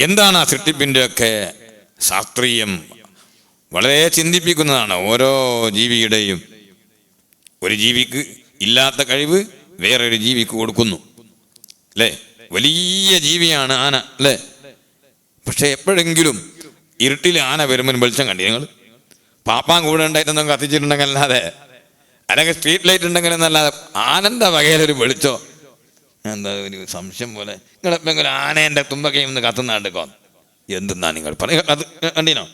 എന്താണ് ആ സൃഷ്ടിപ്പിൻ്റെയൊക്കെ ശാസ്ത്രീയം? വളരെ ചിന്തിപ്പിക്കുന്നതാണ്. ഓരോ ജീവിയുടെയും, ഒരു ജീവിക്ക് ഇല്ലാത്ത കഴിവ് വേറൊരു ജീവിക്ക് കൊടുക്കുന്നു, അല്ലേ? വലിയ ജീവിയാണ് ആന, അല്ലേ? പക്ഷെ എപ്പോഴെങ്കിലും ഇരുട്ടിൽ ആന വരുമ്പോൾ വെളിച്ചം കണ്ടി നിങ്ങൾ? പാപ്പാൻ കൂടെ ഉണ്ടായിട്ടൊന്നും കത്തിച്ചിട്ടുണ്ടെങ്കിൽ അല്ലാതെ, അല്ലെങ്കിൽ സ്ട്രീറ്റ് ലൈറ്റ് ഉണ്ടെങ്കിൽ എന്നല്ലാതെ ആനന്റെ വകയിലൊരു വെളിച്ചോ, എന്താ ഒരു സംശയം പോലെ. നിങ്ങളെപ്പോഴെങ്കിലും ആനേൻ്റെ തുമ്പക്കയും ഒന്ന് കത്തുന്ന കണ്ടിക്കോ? എന്തെന്നാ നിങ്ങൾ പറയും? അത് കണ്ടീനോ?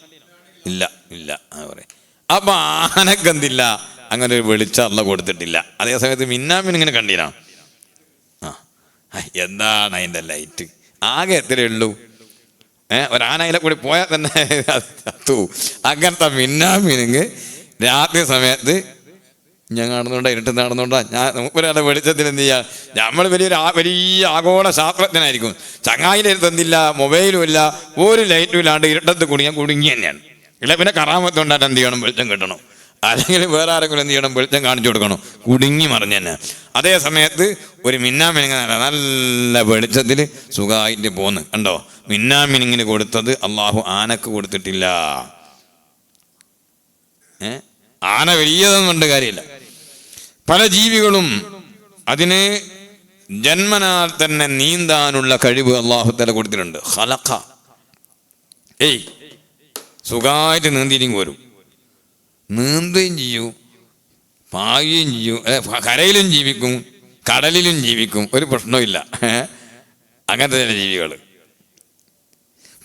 ഇല്ല ഇല്ല പറയും. അപ്പൊ ആനക്കെന്തില്ല, അങ്ങനെ ഒരു വെളിച്ചം അള്ള കൊടുത്തിട്ടില്ല. അതേ സമയത്ത് മിന്നാമിനിങ്ങനെ കണ്ടീനോ? എന്താണ് അതിൻ്റെ ലൈറ്റ്? ആകെ എത്രയേ ഉള്ളൂ? ഒരാനയിലെ കൂടി പോയാൽ തന്നെ കത്തു. അങ്ങനത്തെ മിന്നാമിനിങ് രാത്രി സമയത്ത് ഞാൻ നടന്നുകൊണ്ടാ, ഇരുട്ട് നടന്നുകൊണ്ടാ, ഞാൻ ഒരാളുടെ വെളിച്ചത്തിൽ എന്ത് ചെയ്യുക? നമ്മൾ വലിയ ആഗോള ശാസ്ത്രജ്ഞനായിരിക്കും, ചങ്ങായിൻ്റെ അടുത്ത് എന്തില്ല, മൊബൈലും ഇല്ല, ഒരു ലൈറ്റും ഇല്ലാണ്ട് ഇരുട്ടത്ത് കുടുങ്ങി തന്നെയാണ്. ഇല്ല പിന്നെ കറാമത്തുണ്ടായിട്ട് എന്ത് ചെയ്യണം? വെളിച്ചം കിട്ടണം. അല്ലെങ്കിൽ വേറെ ആരെങ്കിലും എന്ത് ചെയ്യണം? വെളിച്ചം കാണിച്ചു കൊടുക്കണം. കുടുങ്ങി മറിഞ്ഞ് തന്നെ. അതേ സമയത്ത് ഒരു മിന്നാമിനിങ് നല്ല വെളിച്ചത്തിൽ സുഖമായിട്ട് പോന്ന് കണ്ടോ? മിന്നാമിനിങ്ങിന് കൊടുത്തത് അള്ളാഹു ആനക്ക് കൊടുത്തിട്ടില്ല. ആന വലിയതൊന്നും കൊണ്ട് കാര്യമില്ല. പല ജീവികളും അതിന് ജന്മനാൽ തന്നെ നീന്താനുള്ള കഴിവ് അള്ളാഹു തആല കൊടുത്തിട്ടുണ്ട്. ഖലഖ, സുഖമായിട്ട് നീന്തിരിക്കും വരും, നീന്തുകയും ചെയ്യും, പായുകയും ചെയ്യും, കരയിലും ജീവിക്കും, കടലിലും ജീവിക്കും, ഒരു പ്രശ്നമില്ല. അങ്ങനത്തെ ചില ജീവികൾ.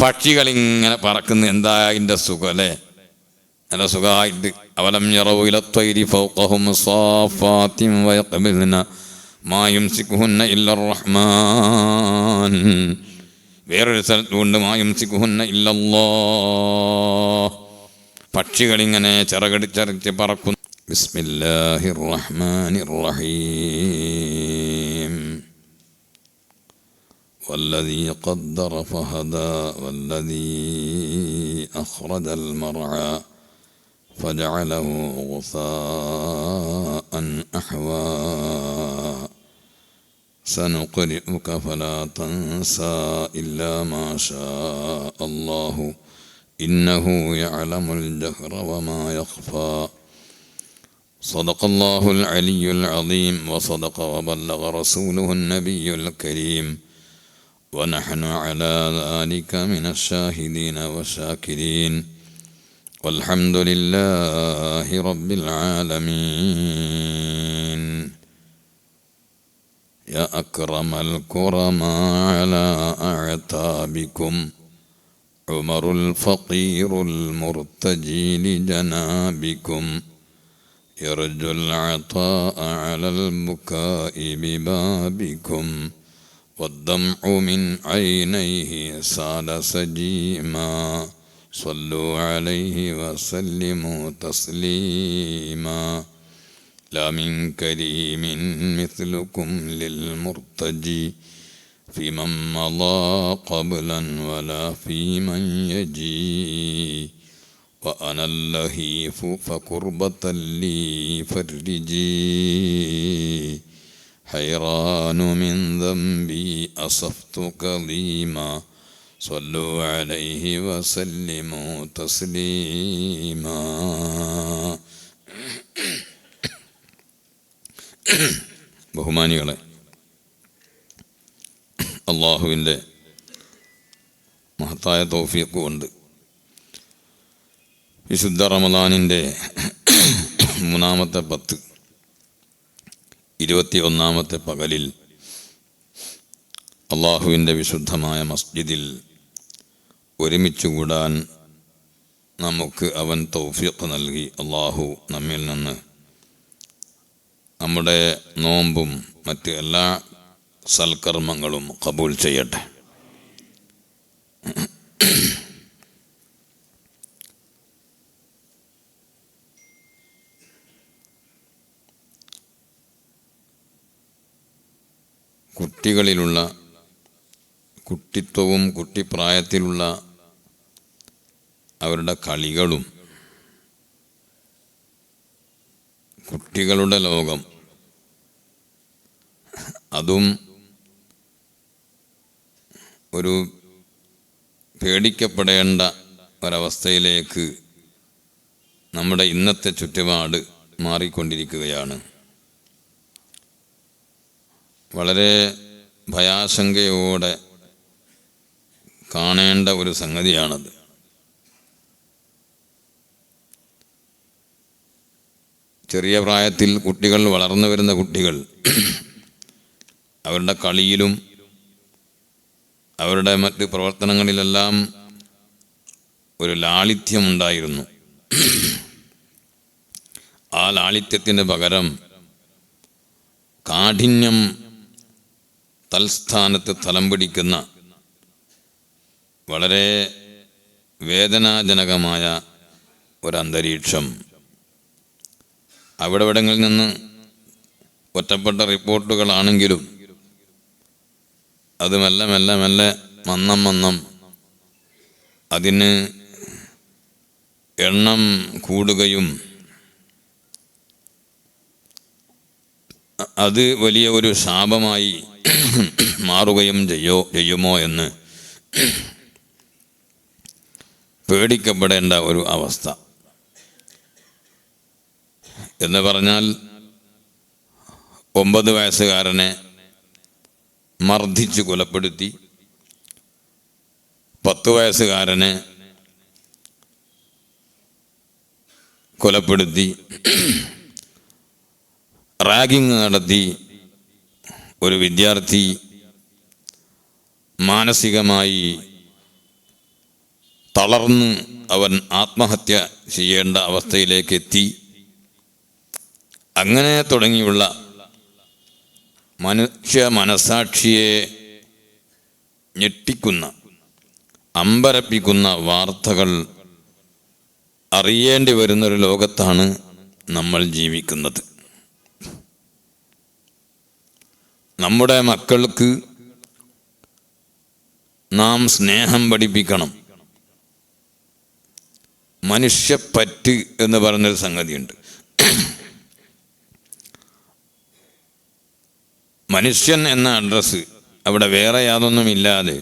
പക്ഷികളിങ്ങനെ പറക്കുന്ന എന്താ അതിൻ്റെ സുഖം, അല്ലേ? നല്ല സുഖമായിട്ട്. അവലം യറൗ ഇല ത്വയ്രി ഫൗഖഹും സാഫാത്തിൻ വയഖ്ബിൽന മാ യുംസികുഹുന്ന ഇല്ലർ റഹ്മാൻ. വേറൊരു സ്ഥലത്തുകൊണ്ട് മാ യുംസികുഹുന്ന ഇല്ലല്ലാഹ്. പക്ഷികളിങ്ങനെ ചിറകടിച്ചറിച്ച് പറക്കുന്നു. ബിസ്മില്ലാഹിർ റഹ്മാനിർ റഹീം. والذي قدر فهدى والذي أخرج المرعى فجعله غثاء أحوى سنقرئك فلا تنسى إلا ما شاء الله إنه يعلم الجهر وما يخفى صدق الله العلي العظيم وصدق وبلغ رسوله النبي الكريم ونحن على ذلك من الشاهدين والشاكرين والحمد لله رب العالمين. يا أكرم الكرماء على أعتابكم عمر الفقير المرتجي لجنابكم يرجو العطاء على البكاء ببابكم والدمع من عينيه سال سجيما صلوا عليه وسلموا تسليما لا من كريم مثلكم للمرتجي في من مضى قبلا ولا في من يجي وأنا اللهيف فكربة لي فرجي حيران من ذنبي أصفت كظيما صلوا عليه وسلموا تسليما. ബഹുമാനികളെ, അള്ളാഹുവിൻ്റെ മഹത്തായ തൗഫീഖ് കൊണ്ട് വിശുദ്ധ റമദാനിൻ്റെ 3-ാമത്തെ 10 21-ാമത്തെ പകലിൽ അള്ളാഹുവിൻ്റെ വിശുദ്ധമായ മസ്ജിദിൽ ഒരുമിച്ചുകൂടാൻ നമുക്ക് അവൻ തൗഫീഖ് നൽകി. അള്ളാഹു നമ്മിൽ നിന്ന് നമ്മുടെ നോമ്പും മറ്റ് എല്ലാ സൽക്കർമ്മങ്ങളും ഖബൂൽ ചെയ്യട്ടെ. കുട്ടികളിലുള്ള കുട്ടിത്വവും കുട്ടിപ്രായത്തിലുള്ള അവരുടെ കളികളും കുട്ടികളുടെ ലോകം, അതും ഒരു പേടിക്കപ്പെടേണ്ട ഒരവസ്ഥയിലേക്ക് നമ്മുടെ ഇന്നത്തെ ചുറ്റുപാട് മാറിക്കൊണ്ടിരിക്കുകയാണ്. വളരെ ഭയാശങ്കയോടെ കാണേണ്ട ഒരു സംഗതിയാണത്. ചെറിയ പ്രായത്തിൽ കുട്ടികൾ, വളർന്നു വരുന്ന കുട്ടികൾ, അവരുടെ കളിയിലും അവരുടെ മറ്റ് പ്രവർത്തനങ്ങളിലെല്ലാം ഒരു ലാളിത്യമുണ്ടായിരുന്നു. ആ ലാളിത്യത്തിന് പകരം കാഠിന്യം തൽസ്ഥാനത്ത് തലം പിടിക്കുന്ന വളരെ വേദനാജനകമായ ഒരന്തരീക്ഷം. അവിടെവിടങ്ങളിൽ നിന്ന് ഒറ്റപ്പെട്ട റിപ്പോർട്ടുകളാണെങ്കിലും അത് മെല്ലെ മെല്ലെ മെല്ലെ മന്നം അതിന് എണ്ണം കൂടുകയും അത് വലിയ ഒരു ശാപമായി മാറുകയും ചെയ്യുമോ എന്ന് പേടിക്കപ്പെടേണ്ട ഒരു അവസ്ഥ. എന്ന് പറഞ്ഞാൽ 9 വയസ്സുകാരനെ മർദ്ദിച്ച് കൊലപ്പെടുത്തി, 10 വയസ്സുകാരനെ കൊലപ്പെടുത്തി, റാഗിങ് നടത്തി ഒരു വിദ്യാർത്ഥി മാനസികമായി തളർന്ന് അവൻ ആത്മഹത്യ ചെയ്യേണ്ട അവസ്ഥയിലേക്ക് എത്തി. അങ്ങനെ തുടങ്ങിയുള്ള മനുഷ്യ മനസാക്ഷിയെ ഞെട്ടിക്കുന്ന, അമ്പരപ്പിക്കുന്ന വാർത്തകൾ അറിയേണ്ടി വരുന്നൊരു ലോകത്താണ് നമ്മൾ ജീവിക്കുന്നത്. നമ്മുടെ മക്കൾക്ക് നാം സ്നേഹം പഠിപ്പിക്കണം. മനുഷ്യപ്പറ്റ് എന്ന് പറഞ്ഞൊരു സംഗതിയുണ്ട്. മനുഷ്യൻ എന്ന അഡ്രസ്സ് അവിടെ വേറെ യാതൊന്നുമില്ലാതെ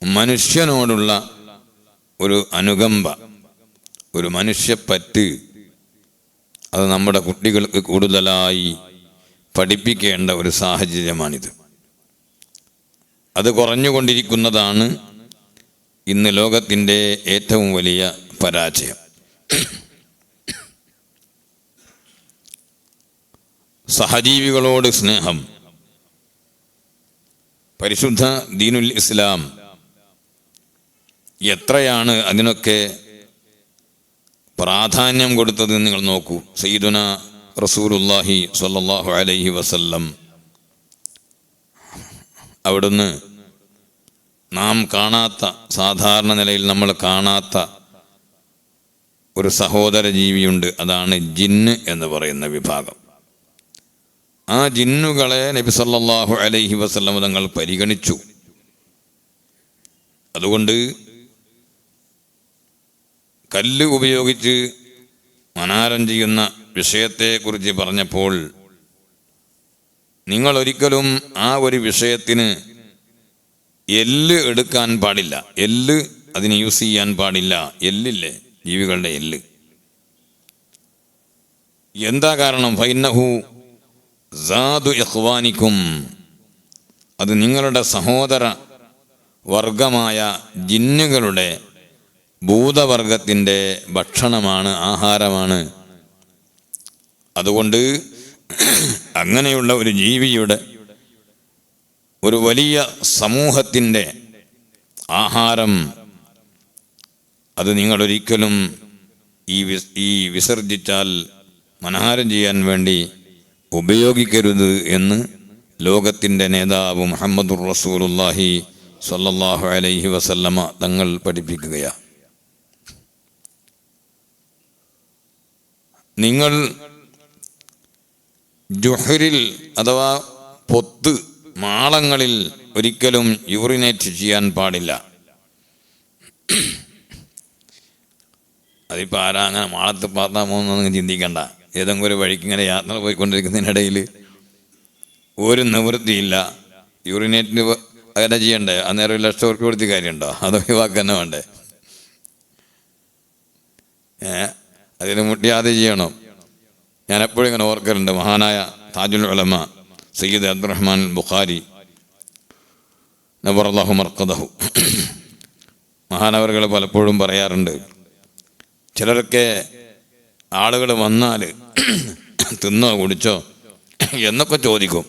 മനുഷ്യനോടുള്ള ഒരു അനുകമ്പ, ഒരു മനുഷ്യപ്പറ്റ്, അത് നമ്മുടെ കുട്ടികൾക്ക് കൂടുതലായി പഠിപ്പിക്കേണ്ട ഒരു സാഹചര്യമാണിത്. അത് കുറഞ്ഞുകൊണ്ടിരിക്കുന്നതാണ് ഇന്ന് ലോകത്തിൻ്റെ ഏറ്റവും വലിയ പരാജയം. സഹജീവികളോട് സ്നേഹം, പരിശുദ്ധ ദീനുൽ ഇസ്ലാം എത്രയാണ് അതിനൊക്കെ പ്രാധാന്യം കൊടുത്തത് നിങ്ങൾ നോക്കൂ. സയ്യിദുന റസൂലുള്ളാഹി സ്വല്ലല്ലാഹു അലൈഹി വസല്ലം അവിടുന്ന് നാം കാണാത്ത, സാധാരണ നിലയിൽ നമ്മൾ കാണാത്ത ഒരു സഹോദര ജീവിയുണ്ട്. അതാണ് ജിന്ന് എന്ന് പറയുന്ന വിഭാഗം. ആ ജിന്നുകളെ നബി സല്ലല്ലാഹു അലൈഹി വസല്ലം തങ്ങൾ പരിഗണിച്ചു. അതുകൊണ്ട് കല്ല് ഉപയോഗിച്ച് മനാരം ചെയ്യുന്ന വിഷയത്തെക്കുറിച്ച് പറഞ്ഞപ്പോൾ നിങ്ങൾ ഒരിക്കലും ആ ഒരു വിഷയത്തിന് എല്ല് എടുക്കാൻ പാടില്ല, എല്ല് അതിന് യൂസ് ചെയ്യാൻ പാടില്ല. എല്ലില്ലേ, ജീവികളുടെ എല്ല്. എന്താ കാരണം? ഫൈന്നഹു സാദു ഇഖ്വാനിക്കും, അത് നിങ്ങളുടെ സഹോദര വർഗമായ ജിന്നുകളുടെ ഭൂതവർഗത്തിൻ്റെ ഭക്ഷണമാണ്, ആഹാരമാണ്. അതുകൊണ്ട് അങ്ങനെയുള്ള ഒരു ജീവിയുടെ, ഒരു വലിയ സമൂഹത്തിൻ്റെ ആഹാരം അത് നിങ്ങളൊരിക്കലും ഈ വിസർജിച്ചാൽ മനഹാരം ചെയ്യാൻ വേണ്ടി ഉപയോഗിക്കരുത് എന്ന് ലോകത്തിൻ്റെ നേതാവ് മുഹമ്മദുർ റസൂലുള്ളാഹി സ്വല്ലല്ലാഹു അലൈഹി വസല്ലമ തങ്ങൾ പഠിപ്പിക്കുകയാണ്. നിങ്ങൾ ജുഹറിൽ അഥവാ പൊത്ത്, മാളങ്ങളിൽ ഒരിക്കലും യൂറിനേറ്റ് ചെയ്യാൻ പാടില്ല. അതിപ്പോൾ ആരാ അങ്ങനെ മാളത്ത് പാത്താൻ പോകുന്നൊന്നും ചിന്തിക്കണ്ട. ഏതെങ്കിലും ഒരു വഴിക്ക് ഇങ്ങനെ യാത്ര പോയിക്കൊണ്ടിരിക്കുന്നതിനിടയിൽ ഒരു നിവൃത്തിയില്ല, യൂറിനേറ്റിന് അങ്ങനെ ചെയ്യണ്ടേ? അന്നേരം 1 ലക്ഷം ഉറുപ്പിക കൊടുത്ത് കാര്യമുണ്ടോ? അത് ഒഴിവാക്കുക തന്നെ വേണ്ടേ? അതിന് മുട്ടിയാതെ ചെയ്യണം. ഞാൻ എപ്പോഴും ഇങ്ങനെ ഓർക്കലുണ്ട്, മഹാനായ താജുൽ ഉലമ സയ്യിദ് അബ്ദുറഹ്മാൻ ബുഖാരി നബറല്ലാഹു മർഖദഹു, മഹാനവറുകൾ പലപ്പോഴും പറയാറുണ്ട്, ചിലരൊക്കെ ആളുകൾ വന്നാൽ തിന്നോ കുടിച്ചോ എന്നൊക്കെ ചോദിക്കും.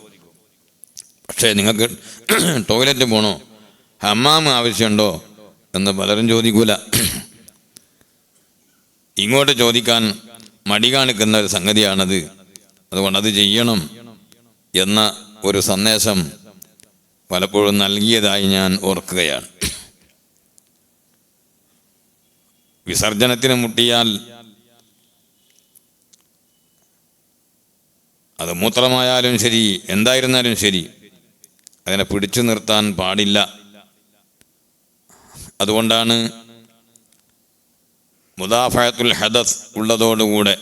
പക്ഷേ നിങ്ങൾക്ക് ടോയ്ലറ്റ് പോകണോ, ഹമ്മാം ആവശ്യമുണ്ടോ എന്ന് പലരും ചോദിക്കൂല. ഇങ്ങോട്ട് ചോദിക്കാൻ മടി കാണിക്കുന്ന ഒരു സംഗതിയാണത്. അതുകൊണ്ട് അത് ചെയ്യണം എന്ന ഒരു സന്ദേശം പലപ്പോഴും നൽകിയതായി ഞാൻ ഓർക്കുകയാണ്. വിസർജനത്തിന് മുട്ടിയാൽ അത് മൂത്രമായാലും ശരി, എന്തായിരുന്നാലും ശരി, അതിനെ പിടിച്ചു നിർത്താൻ പാടില്ല. അതുകൊണ്ടാണ് മുദാഫഅത്തുൽ ഹദസ് ഉള്ളതോടുകൂടെ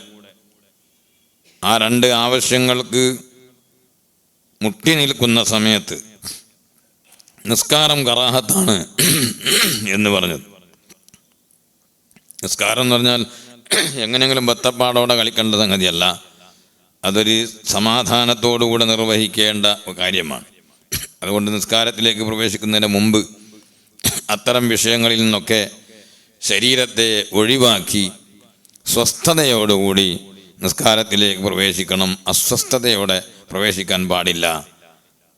ആ 2 ആവശ്യങ്ങൾക്ക് മുട്ടി നിൽക്കുന്ന സമയത്ത് നിസ്കാരം കറാഹത്താണ് എന്ന് പറഞ്ഞത്. നിസ്കാരം എന്ന് പറഞ്ഞാൽ എങ്ങനെയെങ്കിലും ബത്തപ്പാടോടെ കളിക്കേണ്ട സംഗതിയല്ല, അതൊരു സമാധാനത്തോടുകൂടെ നിർവഹിക്കേണ്ട കാര്യമാണ്. അതുകൊണ്ട് നിസ്കാരത്തിലേക്ക് പ്രവേശിക്കുന്നതിന് മുമ്പ് അത്തരം വിഷയങ്ങളിൽ നിന്നൊക്കെ ശരീരത്തെ ഒഴിവാക്കി സ്വസ്ഥതയോടുകൂടി നിസ്കാരത്തിലേക്ക് പ്രവേശിക്കണം. അസ്വസ്ഥതയോടെ പ്രവേശിക്കാൻ പാടില്ല.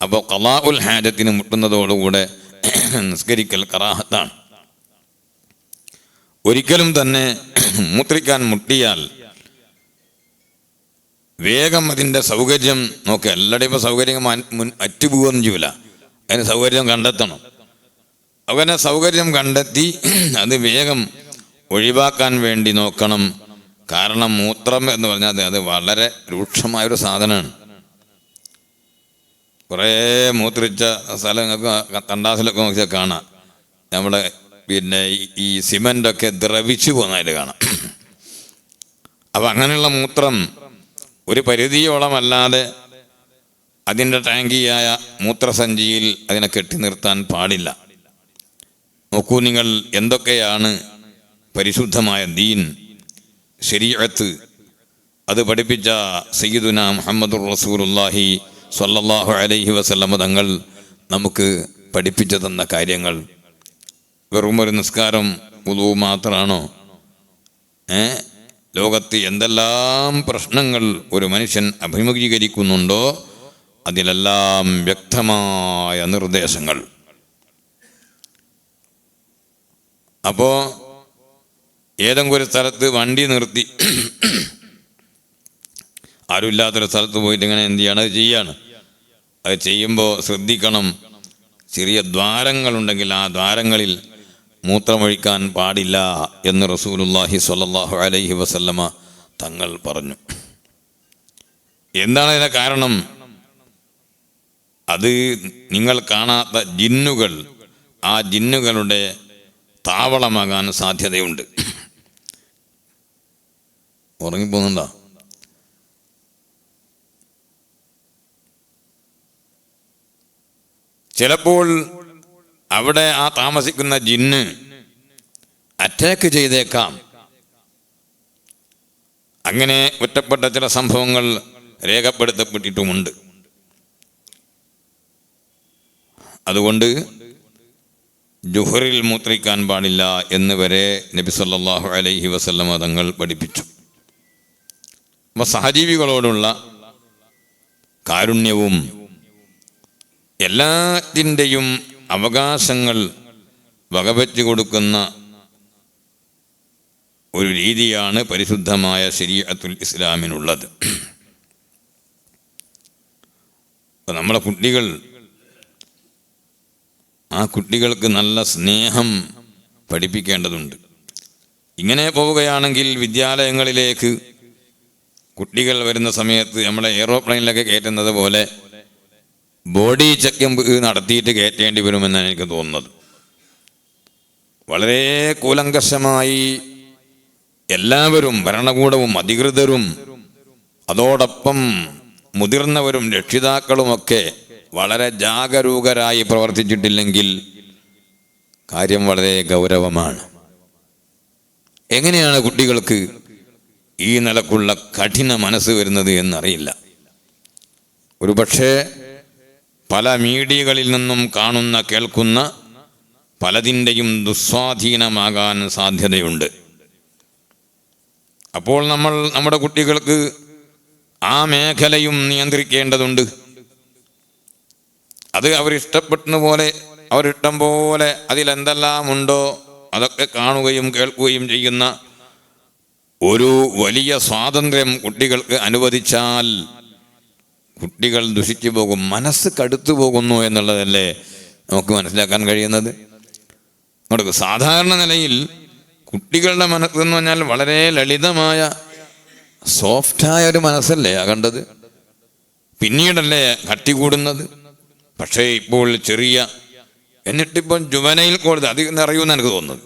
അപ്പോൾ ഖളാഉൽ ഹാജത്തിന് മുട്ടുന്നതോടുകൂടെ നിസ്കരിക്കൽ കറാഹത്താണ്. ഒരിക്കലും തന്നെ മൂത്രിക്കാൻ മുട്ടിയാൽ വേഗം അതിൻ്റെ സൗകര്യം നോക്കുക. എല്ലാവരുടെയും ഇപ്പോൾ സൗകര്യം അറ്റുപോകുകയൊന്നും ചെയ്യില്ല. അതിന് സൗകര്യം കണ്ടെത്തണം. അങ്ങനെ സൗകര്യം കണ്ടെത്തി അത് വേഗം ഒഴിവാക്കാൻ വേണ്ടി നോക്കണം. കാരണം മൂത്രം എന്ന് പറഞ്ഞാൽ അത് വളരെ രൂക്ഷമായൊരു സാധനമാണ്. കുറേ മൂത്രിച്ച സ്ഥലങ്ങൾക്ക് തണ്ടാസിലൊക്കെ നോക്കിയാൽ കാണാം, നമ്മുടെ ഈ സിമൻ്റൊക്കെ ദ്രവിച്ചു പോകുന്നതായിട്ട് കാണാം. അപ്പം അങ്ങനെയുള്ള മൂത്രം ഒരു പരിധിയോളമല്ലാതെ അതിൻ്റെ ടാങ്കിയായ മൂത്രസഞ്ചിയിൽ അതിനെ കെട്ടി നിർത്താൻ പാടില്ല. നോക്കൂ നിങ്ങൾ, എന്തൊക്കെയാണ് പരിശുദ്ധമായ ദീൻ, ശരീഅത്ത്, അത് പഠിപ്പിച്ച സയ്യിദുന മുഹമ്മദുർ റസൂലുള്ളാഹി സ്വല്ലല്ലാഹു അലൈഹി വസല്ലം തങ്ങൾ നമുക്ക് പഠിപ്പിച്ചു തന്ന കാര്യങ്ങൾ. വെറുമൊരു നിസ്കാരം വുളൂ മാത്രമാണോ? ലോകത്ത് എന്തെല്ലാം പ്രശ്നങ്ങൾ ഒരു മനുഷ്യൻ അഭിമുഖീകരിക്കുന്നുണ്ടോ അതിലെല്ലാം വ്യക്തമായ നിർദ്ദേശങ്ങൾ. അപ്പോൾ ഏതെങ്കിലും ഒരു സ്ഥലത്ത് വണ്ടി നിർത്തി ആരുമില്ലാത്തൊരു സ്ഥലത്ത് പോയിട്ട് ഇങ്ങനെ എന്ത് ചെയ്യണം, അത് ചെയ്യാണ്. അത് ചെയ്യുമ്പോൾ ശ്രദ്ധിക്കണം, ചെറിയ ദ്വാരങ്ങളുണ്ടെങ്കിൽ ആ ദ്വാരങ്ങളിൽ മൂത്രമൊഴിക്കാൻ പാടില്ല എന്ന് റസൂലുള്ളാഹി സ്വല്ലല്ലാഹു അലൈഹി വസല്ലമ തങ്ങൾ പറഞ്ഞു. എന്താണ് ഇതിന് കാരണം? അത് നിങ്ങൾ കാണാത്ത ജിന്നുകൾ, ആ ജിന്നുകളുടെ താവളമാകാൻ സാധ്യതയുണ്ട്. ഉറങ്ങിപ്പോകുന്നുണ്ടോ? ചിലപ്പോൾ അവിടെ ആ താമസിക്കുന്ന ജിന്ന് അറ്റാക്ക് ചെയ്തേക്കാം. അങ്ങനെ ഒറ്റപ്പെട്ട ചില സംഭവങ്ങൾ രേഖപ്പെടുത്തപ്പെട്ടിട്ടുമുണ്ട്. അതുകൊണ്ട് ജുഹറിൽ മൂത്രിക്കാൻ പാടില്ല എന്ന് വരെ നബി സല്ലല്ലാഹു അലൈഹി വസല്ലമ തങ്ങൾ പഠിപ്പിച്ചു. അപ്പോൾ സഹജീവികളോടുള്ള കാരുണ്യവും എല്ലാത്തിൻ്റെയും അവകാശങ്ങൾ വകവെച്ചു കൊടുക്കുന്ന ഒരു രീതിയാണ് പരിശുദ്ധമായ ശരീഅത്തുൽ ഇസ്ലാമിനുള്ളത്. അപ്പോൾ നമ്മളെ കുട്ടികൾ, ആ കുട്ടികൾക്ക് നല്ല സ്നേഹം പഠിപ്പിക്കേണ്ടതുണ്ട്. ഇങ്ങനെ പോവുകയാണെങ്കിൽ വിദ്യാലയങ്ങളിലേക്ക് കുട്ടികൾ വരുന്ന സമയത്ത് നമ്മളെ എയ്റോപ്ലെയിനിലൊക്കെ കയറ്റുന്നത് പോലെ ബോഡി ചെക്കപ്പ് നടത്തിയിട്ട് കയറ്റേണ്ടി വരുമെന്നാണ് എനിക്ക് തോന്നുന്നത്. വളരെ കൂലങ്കഷമായി എല്ലാവരും, ഭരണകൂടവും അധികൃതരും അതോടൊപ്പം മുതിർന്നവരും രക്ഷിതാക്കളുമൊക്കെ വളരെ ജാഗരൂകരായി പ്രവർത്തിച്ചിട്ടില്ലെങ്കിൽ കാര്യം വളരെ ഗൗരവമാണ്. എങ്ങനെയാണ് കുട്ടികൾക്ക് ഈ നിലക്കുള്ള കഠിന മനസ്സ് വരുന്നത് എന്നറിയില്ല. ഒരുപക്ഷെ പല മീഡിയകളിൽ നിന്നും കാണുന്ന കേൾക്കുന്ന പലതിൻ്റെയും ദുസ്വാധീനമാകാൻ സാധ്യതയുണ്ട്. അപ്പോൾ നമ്മൾ നമ്മുടെ കുട്ടികൾക്ക് ആ മേഖലയും നിയന്ത്രിക്കേണ്ടതുണ്ട്. അത് അവരിഷ്ടപ്പെടുന്ന പോലെ, അവരിഷ്ടം പോലെ അതിലെന്തെല്ലാം ഉണ്ടോ അതൊക്കെ കാണുകയും കേൾക്കുകയും ചെയ്യുന്ന ഒരു വലിയ സ്വാതന്ത്ര്യം കുട്ടികൾക്ക് അനുവദിച്ചാൽ കുട്ടികൾ ദുഷിച്ചു പോകും, മനസ്സ് കടുത്തു പോകുന്നു എന്നുള്ളതല്ലേ നമുക്ക് മനസ്സിലാക്കാൻ കഴിയുന്നത്. സാധാരണ നിലയിൽ കുട്ടികളുടെ മനസ്സെന്ന് പറഞ്ഞാൽ വളരെ ലളിതമായ സോഫ്റ്റായ ഒരു മനസ്സല്ലേ കണ്ടത്, പിന്നീടല്ലേ കട്ടി കൂടുന്നത്. പക്ഷേ ഇപ്പോൾ ചെറിയ, എന്നിട്ടിപ്പം ജുവനയിൽ കൂടുതൽ അധികം അറിയുമെന്ന് എനിക്ക് തോന്നുന്നത്.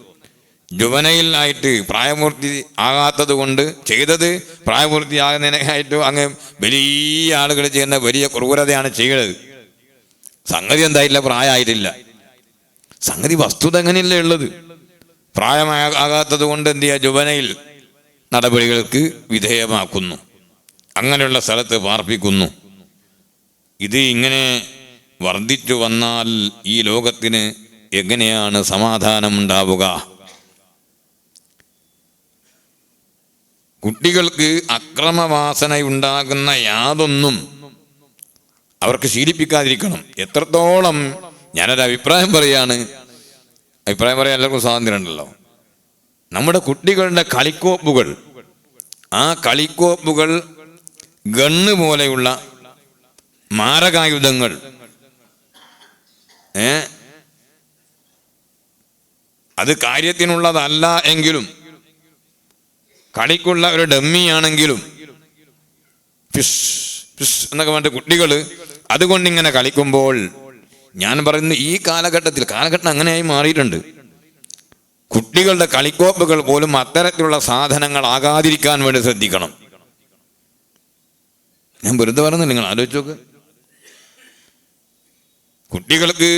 ജുവനയിലായിട്ട് പ്രായപൂർത്തി ആകാത്തത് കൊണ്ട് ചെയ്തത് പ്രായപൂർത്തിയാകുന്നതിനായിട്ട് അങ്ങ് വലിയ ആളുകൾ ചെയ്യുന്ന വലിയ ക്രൂരതയാണ് ചെയ്യുന്നത്. സംഗതി എന്തായില്ല, പ്രായമായിട്ടില്ല. സംഗതി വസ്തുത എങ്ങനെയല്ലേ ഉള്ളത്. പ്രായമാകാത്തത് കൊണ്ട് എന്ത് ചെയ്യുക, ജുവനയിൽ നടപടികൾക്ക് വിധേയമാക്കുന്നു, അങ്ങനെയുള്ള സ്ഥലത്ത് പാർപ്പിക്കുന്നു. ഇത് ഇങ്ങനെ വർദ്ധിച്ചു വന്നാൽ ഈ ലോകത്തിന് എങ്ങനെയാണ് സമാധാനം ഉണ്ടാവുക? കുട്ടികൾക്ക് അക്രമവാസനയുണ്ടാകുന്ന യാതൊന്നും അവർക്ക് ശീലിപ്പിക്കാതിരിക്കണം. എത്രത്തോളം, ഞാനൊരു അഭിപ്രായം പറയാണ്, അഭിപ്രായം പറയാൻ എല്ലാവർക്കും സ്വാതന്ത്ര്യം ഉണ്ടല്ലോ. നമ്മുടെ കുട്ടികളുടെ കളിക്കോപ്പുകൾ, ആ കളിക്കോപ്പുകൾ ഗണ്ണ് പോലെയുള്ള മാരകായുധങ്ങൾ, അത് കാര്യത്തിനുള്ളതല്ല എങ്കിലും കളിക്കുള്ള ഒരു ഡമ്മിയാണെങ്കിലും ഫിഷ് ഫിഷ് എന്നൊക്കെ പറഞ്ഞിട്ട് കുട്ടികൾ അതുകൊണ്ടിങ്ങനെ കളിക്കുമ്പോൾ, ഞാൻ പറയുന്നു ഈ കാലഘട്ടം അങ്ങനെയായി മാറിയിട്ടുണ്ട്. കുട്ടികളുടെ കളിക്കോപ്പുകൾ പോലും അത്തരത്തിലുള്ള സാധനങ്ങളാകാതിരിക്കാൻ വേണ്ടി ശ്രദ്ധിക്കണം. ഞാൻ വെറുതെ പറയുന്നില്ല, നിങ്ങൾ ആലോചിച്ച് നോക്ക്. കുട്ടികൾക്ക്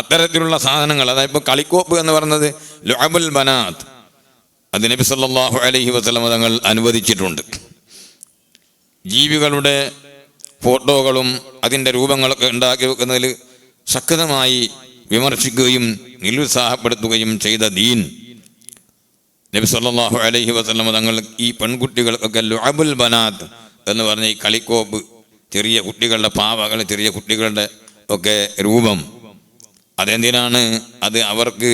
അത്തരത്തിലുള്ള സാധനങ്ങൾ, അതായത് ഇപ്പോൾ കളിക്കോപ്പ് എന്ന് പറയുന്നത് ലുഅബുൽ ബനാത്ത്, അത് നബി സല്ലല്ലാഹു അലൈഹി വസല്ലം തങ്ങൾ അനുവദിച്ചിട്ടുണ്ട്. ജീവികളുടെ ഫോട്ടോകളും അതിൻ്റെ രൂപങ്ങളൊക്കെ ഉണ്ടാക്കി വെക്കുന്നതിൽ ശക്തമായി വിമർശിക്കുകയും നിരുത്സാഹപ്പെടുത്തുകയും ചെയ്ത ദീൻ നബി സല്ലല്ലാഹു അലൈഹി വസല്ലം തങ്ങൾ ഈ പെൺകുട്ടികൾക്കൊക്കെ ലുഅബുൽ ബനാത്ത് എന്ന് പറഞ്ഞ ഈ കളിക്കോപ്പ്, ചെറിയ കുട്ടികളുടെ പാവകൾ, ചെറിയ കുട്ടികളുടെ ഒക്കെ രൂപം, അതെന്തിനാണ്? അത് അവർക്ക്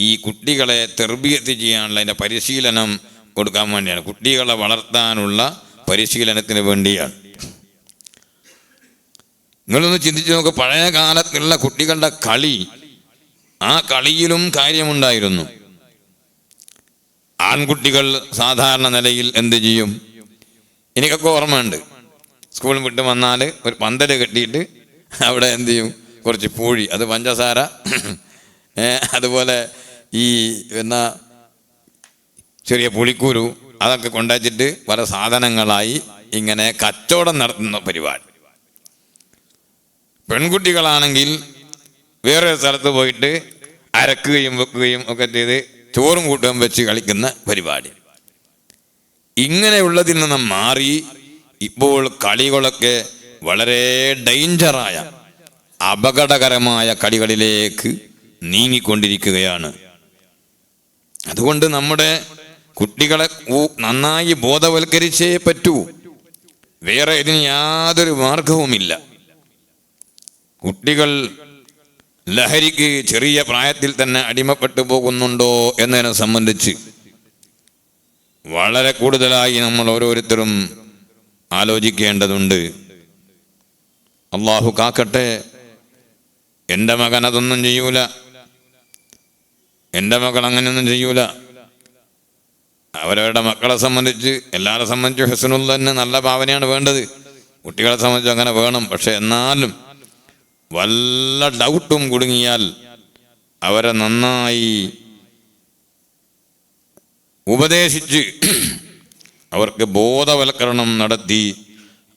ഈ കുട്ടികളെ തെർബിയത്ത് ചെയ്യാനുള്ള അതിൻ്റെ പരിശീലനം കൊടുക്കാൻ വേണ്ടിയാണ്, കുട്ടികളെ വളർത്താനുള്ള പരിശീലനത്തിന് വേണ്ടിയാണ്. നിങ്ങളൊന്ന് ചിന്തിച്ച് നോക്ക്, പഴയ കാലത്തുള്ള കുട്ടികളുടെ കളി, ആ കളിയിലും കാര്യമുണ്ടായിരുന്നു. ആൺകുട്ടികൾ സാധാരണ നിലയിൽ എന്ത് ചെയ്യും? എനിക്കൊക്കെ ഓർമ്മയുണ്ട്, സ്കൂളിൽ വിട്ട് വന്നാൽ ഒരു പന്തൽ കെട്ടിയിട്ട് അവിടെ എന്ത് ചെയ്യും, കുറച്ച് പൂഴി, അത് പഞ്ചസാര, അതുപോലെ ഈ ചെറിയ പുളിക്കൂരു, അതൊക്കെ കൊണ്ടുവച്ചിട്ട് പല സാധനങ്ങളായി ഇങ്ങനെ കച്ചവടം നടത്തുന്ന പരിപാടി. പെൺകുട്ടികളാണെങ്കിൽ വേറെ സ്ഥലത്ത് പോയിട്ട് അരക്കുകയും വെക്കുകയും ഒക്കെ ചെയ്ത് ചോറും കൂട്ടുകയും വെച്ച് കളിക്കുന്ന പരിപാടി. ഇങ്ങനെയുള്ളതിൽ നിന്ന് മാറി ഇപ്പോൾ കളികളൊക്കെ വളരെ ഡേഞ്ചറായ, അപകടകരമായ കളികളിലേക്ക് നീങ്ങിക്കൊണ്ടിരിക്കുകയാണ്. അതുകൊണ്ട് നമ്മുടെ കുട്ടികളെ നന്നായി ബോധവൽക്കരിച്ചേ പറ്റൂ, വേറെ ഇതിന് യാതൊരു മാർഗവുമില്ല. കുട്ടികൾ ലഹരിക്ക് ചെറിയ പ്രായത്തിൽ തന്നെ അടിമപ്പെട്ടു പോകുന്നുണ്ടോ എന്നതിനെ സംബന്ധിച്ച് വളരെ കൂടുതലായി നമ്മൾ ഓരോരുത്തരും ആലോചിക്കേണ്ടതുണ്ട്. അള്ളാഹു കാക്കട്ടെ. എൻ്റെ മകൻ അതൊന്നും ചെയ്യൂല, എൻ്റെ മകൾ അങ്ങനെയൊന്നും ചെയ്യൂല. അവരവരുടെ മക്കളെ സംബന്ധിച്ച്, എല്ലാവരെ സംബന്ധിച്ച് ഹുസ്നുൽ തന്നെ നല്ല ഭാവനയാണ് വേണ്ടത്, കുട്ടികളെ സംബന്ധിച്ച് അങ്ങനെ വേണം. പക്ഷെ എന്നാലും വല്ല ഡൗട്ടും കുടുങ്ങിയാൽ അവരെ നന്നായി ഉപദേശിച്ച് അവർക്ക് ബോധവൽക്കരണം നടത്തി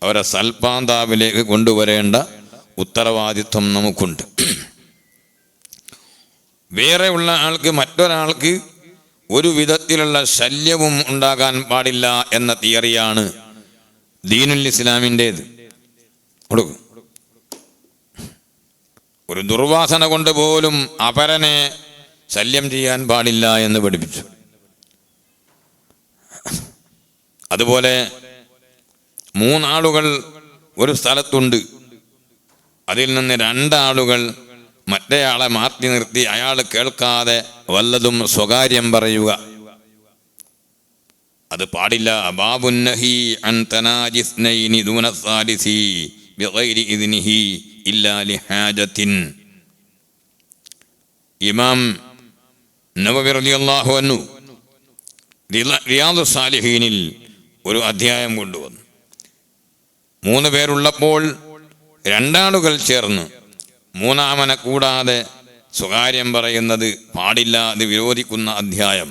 അവരെ സൽപാന്താവിലേക്ക് കൊണ്ടുവരേണ്ട ഉത്തരവാദിത്വം നമുക്കുണ്ട്. വേറെ ഉള്ള ആൾക്ക് മറ്റൊരാൾക്ക് ഒരു വിധത്തിലുള്ള ശല്യവും ഉണ്ടാകാൻ പാടില്ല എന്ന തിയറിയാണ് ദീനുൽ ഇസ്ലാമിൻ്റേത്. കൊടുക്കും ഒരു ദുർവാസന കൊണ്ട് പോലും അപരനെ ശല്യം ചെയ്യാൻ പാടില്ല എന്ന് പഠിപ്പിച്ചു. അതുപോലെ 3 ആളുകൾ ഒരു സ്ഥലത്തുണ്ട്, അതിൽ നിന്ന് 2 ആളുകൾ മറ്റേയാളെ മാറ്റി നിർത്തി അയാൾ കേൾക്കാതെ വല്ലതും സ്വകാര്യം പറയുക, അത് പാടില്ല. ബാബുന്നഹി അൻ തനാജിസ്നൈനി ദൂന സാലിസി ബിഗൈരി ഇദ്നിഹി ഇല്ലാ ലിഹാജത്തിൻ. ഇമാം നവവി റളിയല്ലാഹു അൻഹു റിയാദുസ് സാലിഹീനിൽ ഒരു അധ്യായം കൊണ്ടുവന്നു. 3 പേരുള്ളപ്പോൾ 2 ആളുകൾ ചേർന്ന് 3-ാമനെ കൂടാതെ സ്വകാര്യം പറയുന്നത് പാടില്ല, അത് വിരോധിക്കുന്ന അധ്യായം.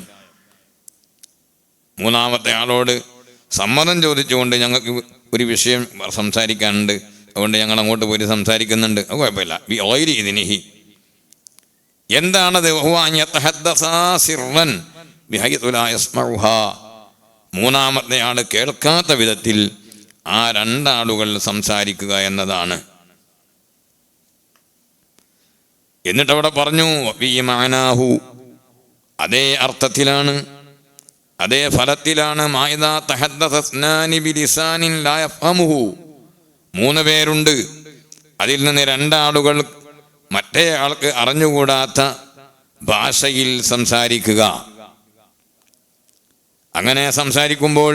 3-ാമത്തെ ആളോട് സമ്മതം ചോദിച്ചുകൊണ്ട് ഞങ്ങൾക്ക് ഒരു വിഷയം സംസാരിക്കാനുണ്ട്, അതുകൊണ്ട് ഞങ്ങൾ അങ്ങോട്ട് പോയി സംസാരിക്കുന്നുണ്ട്, അത് കുഴപ്പമില്ല. ബിഗൈരി ഇദ്നിഹി എന്താണത്? മൂന്നാമത്തെ ആള് കേൾക്കാത്ത വിധത്തിൽ ആ 2 ആളുകൾ സംസാരിക്കുക എന്നതാണ്. എന്നിട്ട് അവിടെ പറഞ്ഞു മാനാഹു, അതേ അർത്ഥത്തിലാണ്, അതേ ഫലത്തിലാണ്. 3 പേരുണ്ട്, അതിൽ നിന്ന് 2 ആളുകൾ മറ്റേ ആൾക്ക് അറിഞ്ഞുകൂടാത്ത ഭാഷയിൽ സംസാരിക്കുക. അങ്ങനെ സംസാരിക്കുമ്പോൾ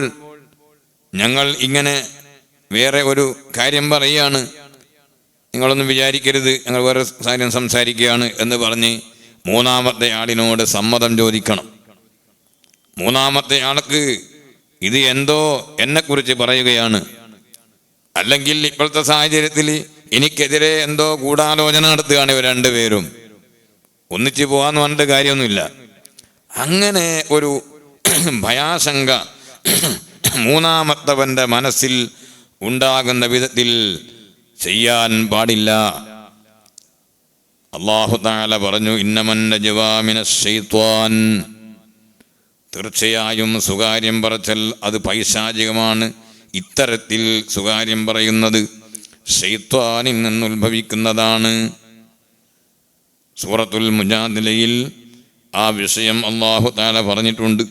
ഞങ്ങൾ ഇങ്ങനെ വേറെ ഒരു കാര്യം പറയുകയാണ്, നിങ്ങളൊന്നും വിചാരിക്കരുത്, ഞങ്ങൾ വേറെ കാര്യം സംസാരിക്കുകയാണ് എന്ന് പറഞ്ഞ് 3-ാമത്തെ ആളിനോട് സമ്മതം ചോദിക്കണം. 3-ാമത്തെ ആൾക്ക് ഇത് എന്തോ എന്നെക്കുറിച്ച് പറയുകയാണ്, അല്ലെങ്കിൽ ഇപ്പോഴത്തെ സാഹചര്യത്തിൽ എനിക്കെതിരെ എന്തോ ഗൂഢാലോചന നടത്തുകയാണ് ഇവർ 2 പേരും, ഒന്നിച്ച് പോകാന്ന് പറഞ്ഞിട്ട് കാര്യമൊന്നുമില്ല. അങ്ങനെ ഒരു ഭയാശങ്ക 3-ാമത്തവൻ്റെ മനസ്സിൽ ഉണ്ടാകുന്ന വിധത്തിൽ ചെയ്യാൻ പാടില്ല. അല്ലാഹു തആല പറഞ്ഞു, ഇന്നമൻ നജ്വാ മിനശ് ശൈത്വാൻ, തീർച്ചയായും സ്വകാര്യം പറച്ചൽ അത് പൈശാചികമാണ്. ഇത്തരത്തിൽ സ്വകാര്യം പറയുന്നത് ശൈത്വാനിൽ നിന്നുത്ഭവിക്കുന്നതാണ്. സൂറത്തുൽ മുജാദിലയിൽ ആ വിഷയം അല്ലാഹു തആല പറഞ്ഞിട്ടുണ്ട്.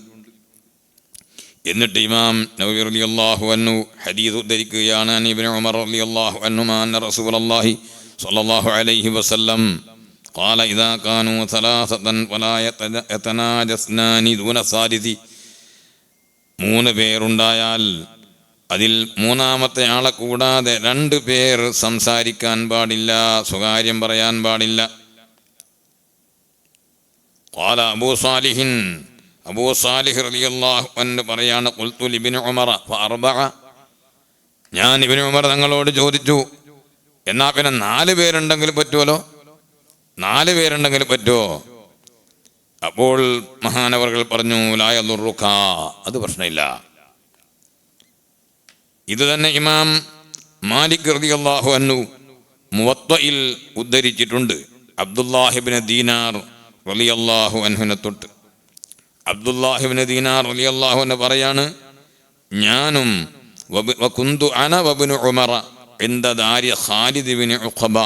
എന്നിട്ട് ഇമാം നവവി റളിയല്ലാഹു അൻഹു ഹദീസ് ഉദ്ധരിക്കുകയാണ്, ഇബ്നു ഉമർ റളിയല്ലാഹു അൻഹുമാ അന്ന റസൂലുള്ളാഹി സ്വല്ലല്ലാഹു അലൈഹി വസല്ലം ഖാല ഇദാ കാനൂ സലാസതൻ വലാ യതനാജസ്നാനി ദൂന സാലിസി. 3 പേരുണ്ടായാൽ അതിൽ 3-ാമത്തെ ആളെ കൂടാതെ 2 പേർ സംസാരിക്കാൻ പാടില്ല, സ്വകാര്യം പറയാൻ പാടില്ല. ഖാല അബൂ സാലിഹിൻ, അബൂ സാലിഹ് റളിയല്ലാഹു അൻഹു പറയാണ്, ഖുൽതു ലിബ്നു ഉമർ ഫഅർബഅ, ഞാൻ ഇബ്നു ഉമർ തങ്ങളോട് ചോദിച്ചു, എന്നാ പിന്നെ 4 പേരുണ്ടെങ്കിൽ പറ്റുമല്ലോ, 4 പേരുണ്ടെങ്കിൽ പറ്റുമോ? അപ്പോൾ മഹാനവർകൾ പറഞ്ഞു, ലാ യദുറുക, അത് പ്രശ്നമില്ല. ഇത് തന്നെ ഇമാം മാലിക് റളിയല്ലാഹു അൻഹു മുവത്തയിൽ ഉദ്ധരിച്ചിട്ടുണ്ട്. അബ്ദുല്ലാഹിബ്നു ദീനാർ റളിയല്ലാഹു അൻഹുവിനെ തൊട്ട്. അബ്ദുല്ലാഹിബ്നു ദീനാർ റളിയല്ലാഹു അൻഹു പറയാണ്, ഞാനും വകുന്തു അന വബ്നു ഉമറ ഇൻദ ദാരി ഖാലിദ് ഇബ്നു ഉഖബ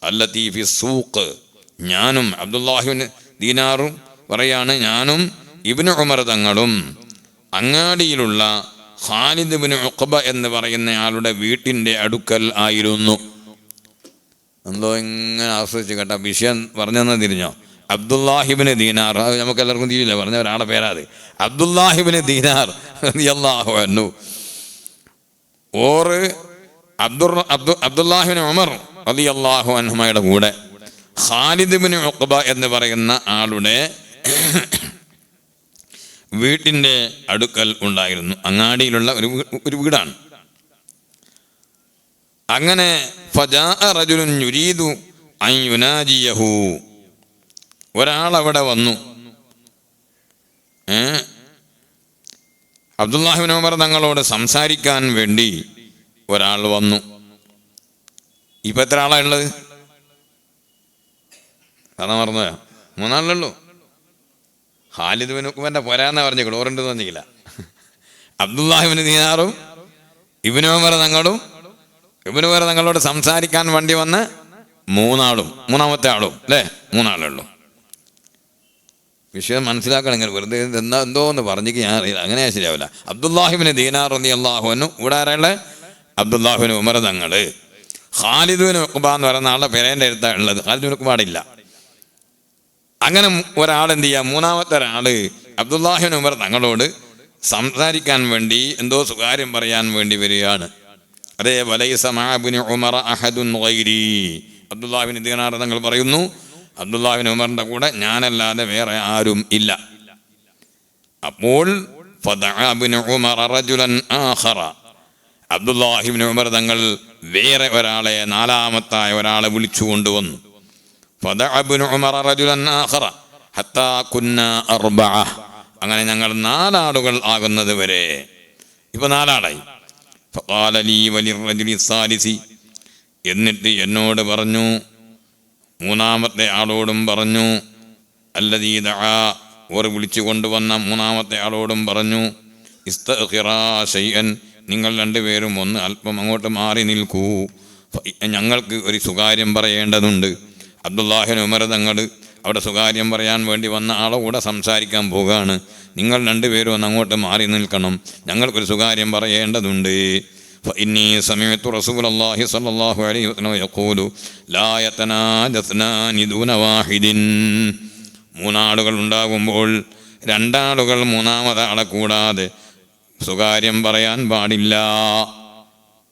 അല്ലതി ഫി സൂഖ്. ഞാനും അബ്ദുല്ലാഹിബ്നു ദീനാറും പറയാണ്, ഞാനും ഇബ്നു ഉമർ തങ്ങളും അങ്ങാടിയിലുള്ള ഖാലിദ് ഇബ്നു ഉഖബ എന്ന് പറയുന്ന ആളുടെ വീട്ടിൻ്റെ അടുക്കൽ ആയിരുന്നു. എന്തോ ഇങ്ങനെ ആസ്വദിച്ച് കേട്ട വിഷയം പറഞ്ഞെന്ന് തിരിഞ്ഞോ? അബ്ദുല്ലാഹിബ്നു ദീനാർ, അത് നമുക്ക് എല്ലാവർക്കും തിരിയില്ല, പറഞ്ഞ ഒരാളുടെ പേരാത്. അബ്ദുല്ലാഹിബ്നു ദീനാർ റളിയല്ലാഹു അൻഹു ഓർ അബ്ദുല്ലാഹിബ്നു ഉമർ റളിയല്ലാഹു അൻഹുമയുടെ കൂടെ ഖാലിദ് ഇബ്നു ഉഖബ എന്ന് പറയുന്ന ആളുടെ വീട്ടിൻ്റെ അടുക്കൽ ഉണ്ടായിരുന്നു. അങ്ങാടിയിലുള്ള ഒരു വീടാണ്. അങ്ങനെ ഫജാഅ റജുലുൻ യുരീദു അൻ യുനാജിയഹു, ഒരാളവിടെ വന്നു. അബ്ദുല്ലാഹിബ്നു ഉമർ തങ്ങളോട് സംസാരിക്കാൻ വേണ്ടി ഒരാൾ വന്നു. ഇപ്പം എത്ര ആളാണ് ഉള്ളത്? കഥ മറന്നുപോയോ? 3 ആളുള്ളൂ. ഖാലിദ് ബിൻ ഉഖ്ബന്റെ പോരാന്നാ പറഞ്ഞേക്കുള്ളൂ, ഓറുണ്ടെന്ന് പറഞ്ഞില്ല. അബ്ദുല്ലാഹി ഇബ്നു ദീനാറും ഇബ്നു ഉമർ തങ്ങളോട് സംസാരിക്കാൻ വേണ്ടി വന്ന് 3 ആളും, മൂന്നാമത്തെ ആളും അല്ലേ, 3 ആളുള്ളൂ. വിഷയം മനസ്സിലാക്കണമെങ്കിൽ വെറുതെ എന്തോ എന്ന് പറഞ്ഞേക്ക് ഞാൻ അറിയില്ല, അങ്ങനെ ശരിയാവില്ല. അബ്ദുല്ലാഹി ഇബ്നു ദീനാർ റളിയല്ലാഹു അൻഹു, ഇവിടെ ആരാള്? അബ്ദുല്ലാഹി ഇബ്നു ഉമർ തങ്ങള്. ഖാലിദ് ബിൻ ഉഖ്ബ എന്ന് പറയുന്ന ആളുടെ പേരേൻ്റെ അടുത്താണ് ഉള്ളത്, ഖാലിദ് ബിൻ ഉഖ്ബാടില്ല. അങ്ങനെ ഒരാൾ എന്ത് ചെയ്യുക, മൂന്നാമത്തെ ഒരാള് അബ്ദുല്ലാഹി ഇബ്നു ഉമർ തങ്ങളോട് സംസാരിക്കാൻ വേണ്ടി, എന്തോ സുകാര്യം പറയാൻ വേണ്ടി വരികയാണ്. അതേ വലൈസ മഅ ഇബ്നു ഉമർ അഹദുൻ ഗൈരി, അബ്ദുല്ലാഹി ഇബ്നു ദീനാർ തങ്ങൾ പറയുന്നു, അബ്ദുല്ലാഹി ഇബ്നു ഉമറിന്റെ കൂടെ ഞാനല്ലാതെ വേറെ ആരും ഇല്ല. അപ്പോൾ ഫദഅ ഇബ്നു ഉമർ റജുലൻ ആഖറ, അബ്ദുല്ലാഹി ഇബ്നു ഉമർ തങ്ങൾ വേറെ ഒരാളെ, 4ാമത്തായ ഒരാളെ വിളിച്ചു കൊണ്ടുവന്നു. ഫദഅ ഇബ്നു ഉമർ റജുലൻ ആഖറ ഹത്താ കുന്നാ 4, അങ്ങനെ ഞങ്ങൾ 4 ആളുകൾ ആകുന്നത് വരെ. ഇപ്പൊ 4 ആളായി. ഫഖാല ലീ വലിർറജുലി സാലിസി, എന്നിട്ട് എന്നോട് പറഞ്ഞു, 3ാമത്തെ ആളോടും പറഞ്ഞു, അല്ലദീ ദഅ, ഓർ വിളിച്ചു കൊണ്ടുവന്ന 3ാമത്തെ ആളോടും പറഞ്ഞു, ഇസ്തഖിറാ ശൈഅൻ, നിങ്ങൾ 2 പേരും ഒന്ന് അല്പം അങ്ങോട്ട് മാറി നിൽക്കൂ, ഞങ്ങൾക്ക് ഒരു സുകാര്യം പറയേണ്ടതുണ്ട്. അബ്ദുല്ലാഹി ഇബ്നു ഉമർ തങ്ങൾ അവിടെ സുകാര്യം പറയാൻ വേണ്ടി വന്ന ആളോടെ സംസാരിക്കാൻ പോവുകയാണ്. നിങ്ങൾ 2 പേരും ഒന്ന് അങ്ങോട്ട് മാറി നിൽക്കണം, ഞങ്ങൾക്കൊരു സുകാര്യം പറയേണ്ടതുണ്ട്. فإني سمعت رسول الله صلى الله عليه وسلم يقول لا يتناجى اثنان دون واحد, 3 ആളുകൾ ഉണ്ടാകുമ്പോൾ 2 ആളുകൾ 3ാമത്തെ ആളെ കൂടാതെ സുകാര്യം പറയാൻ പാടില്ല.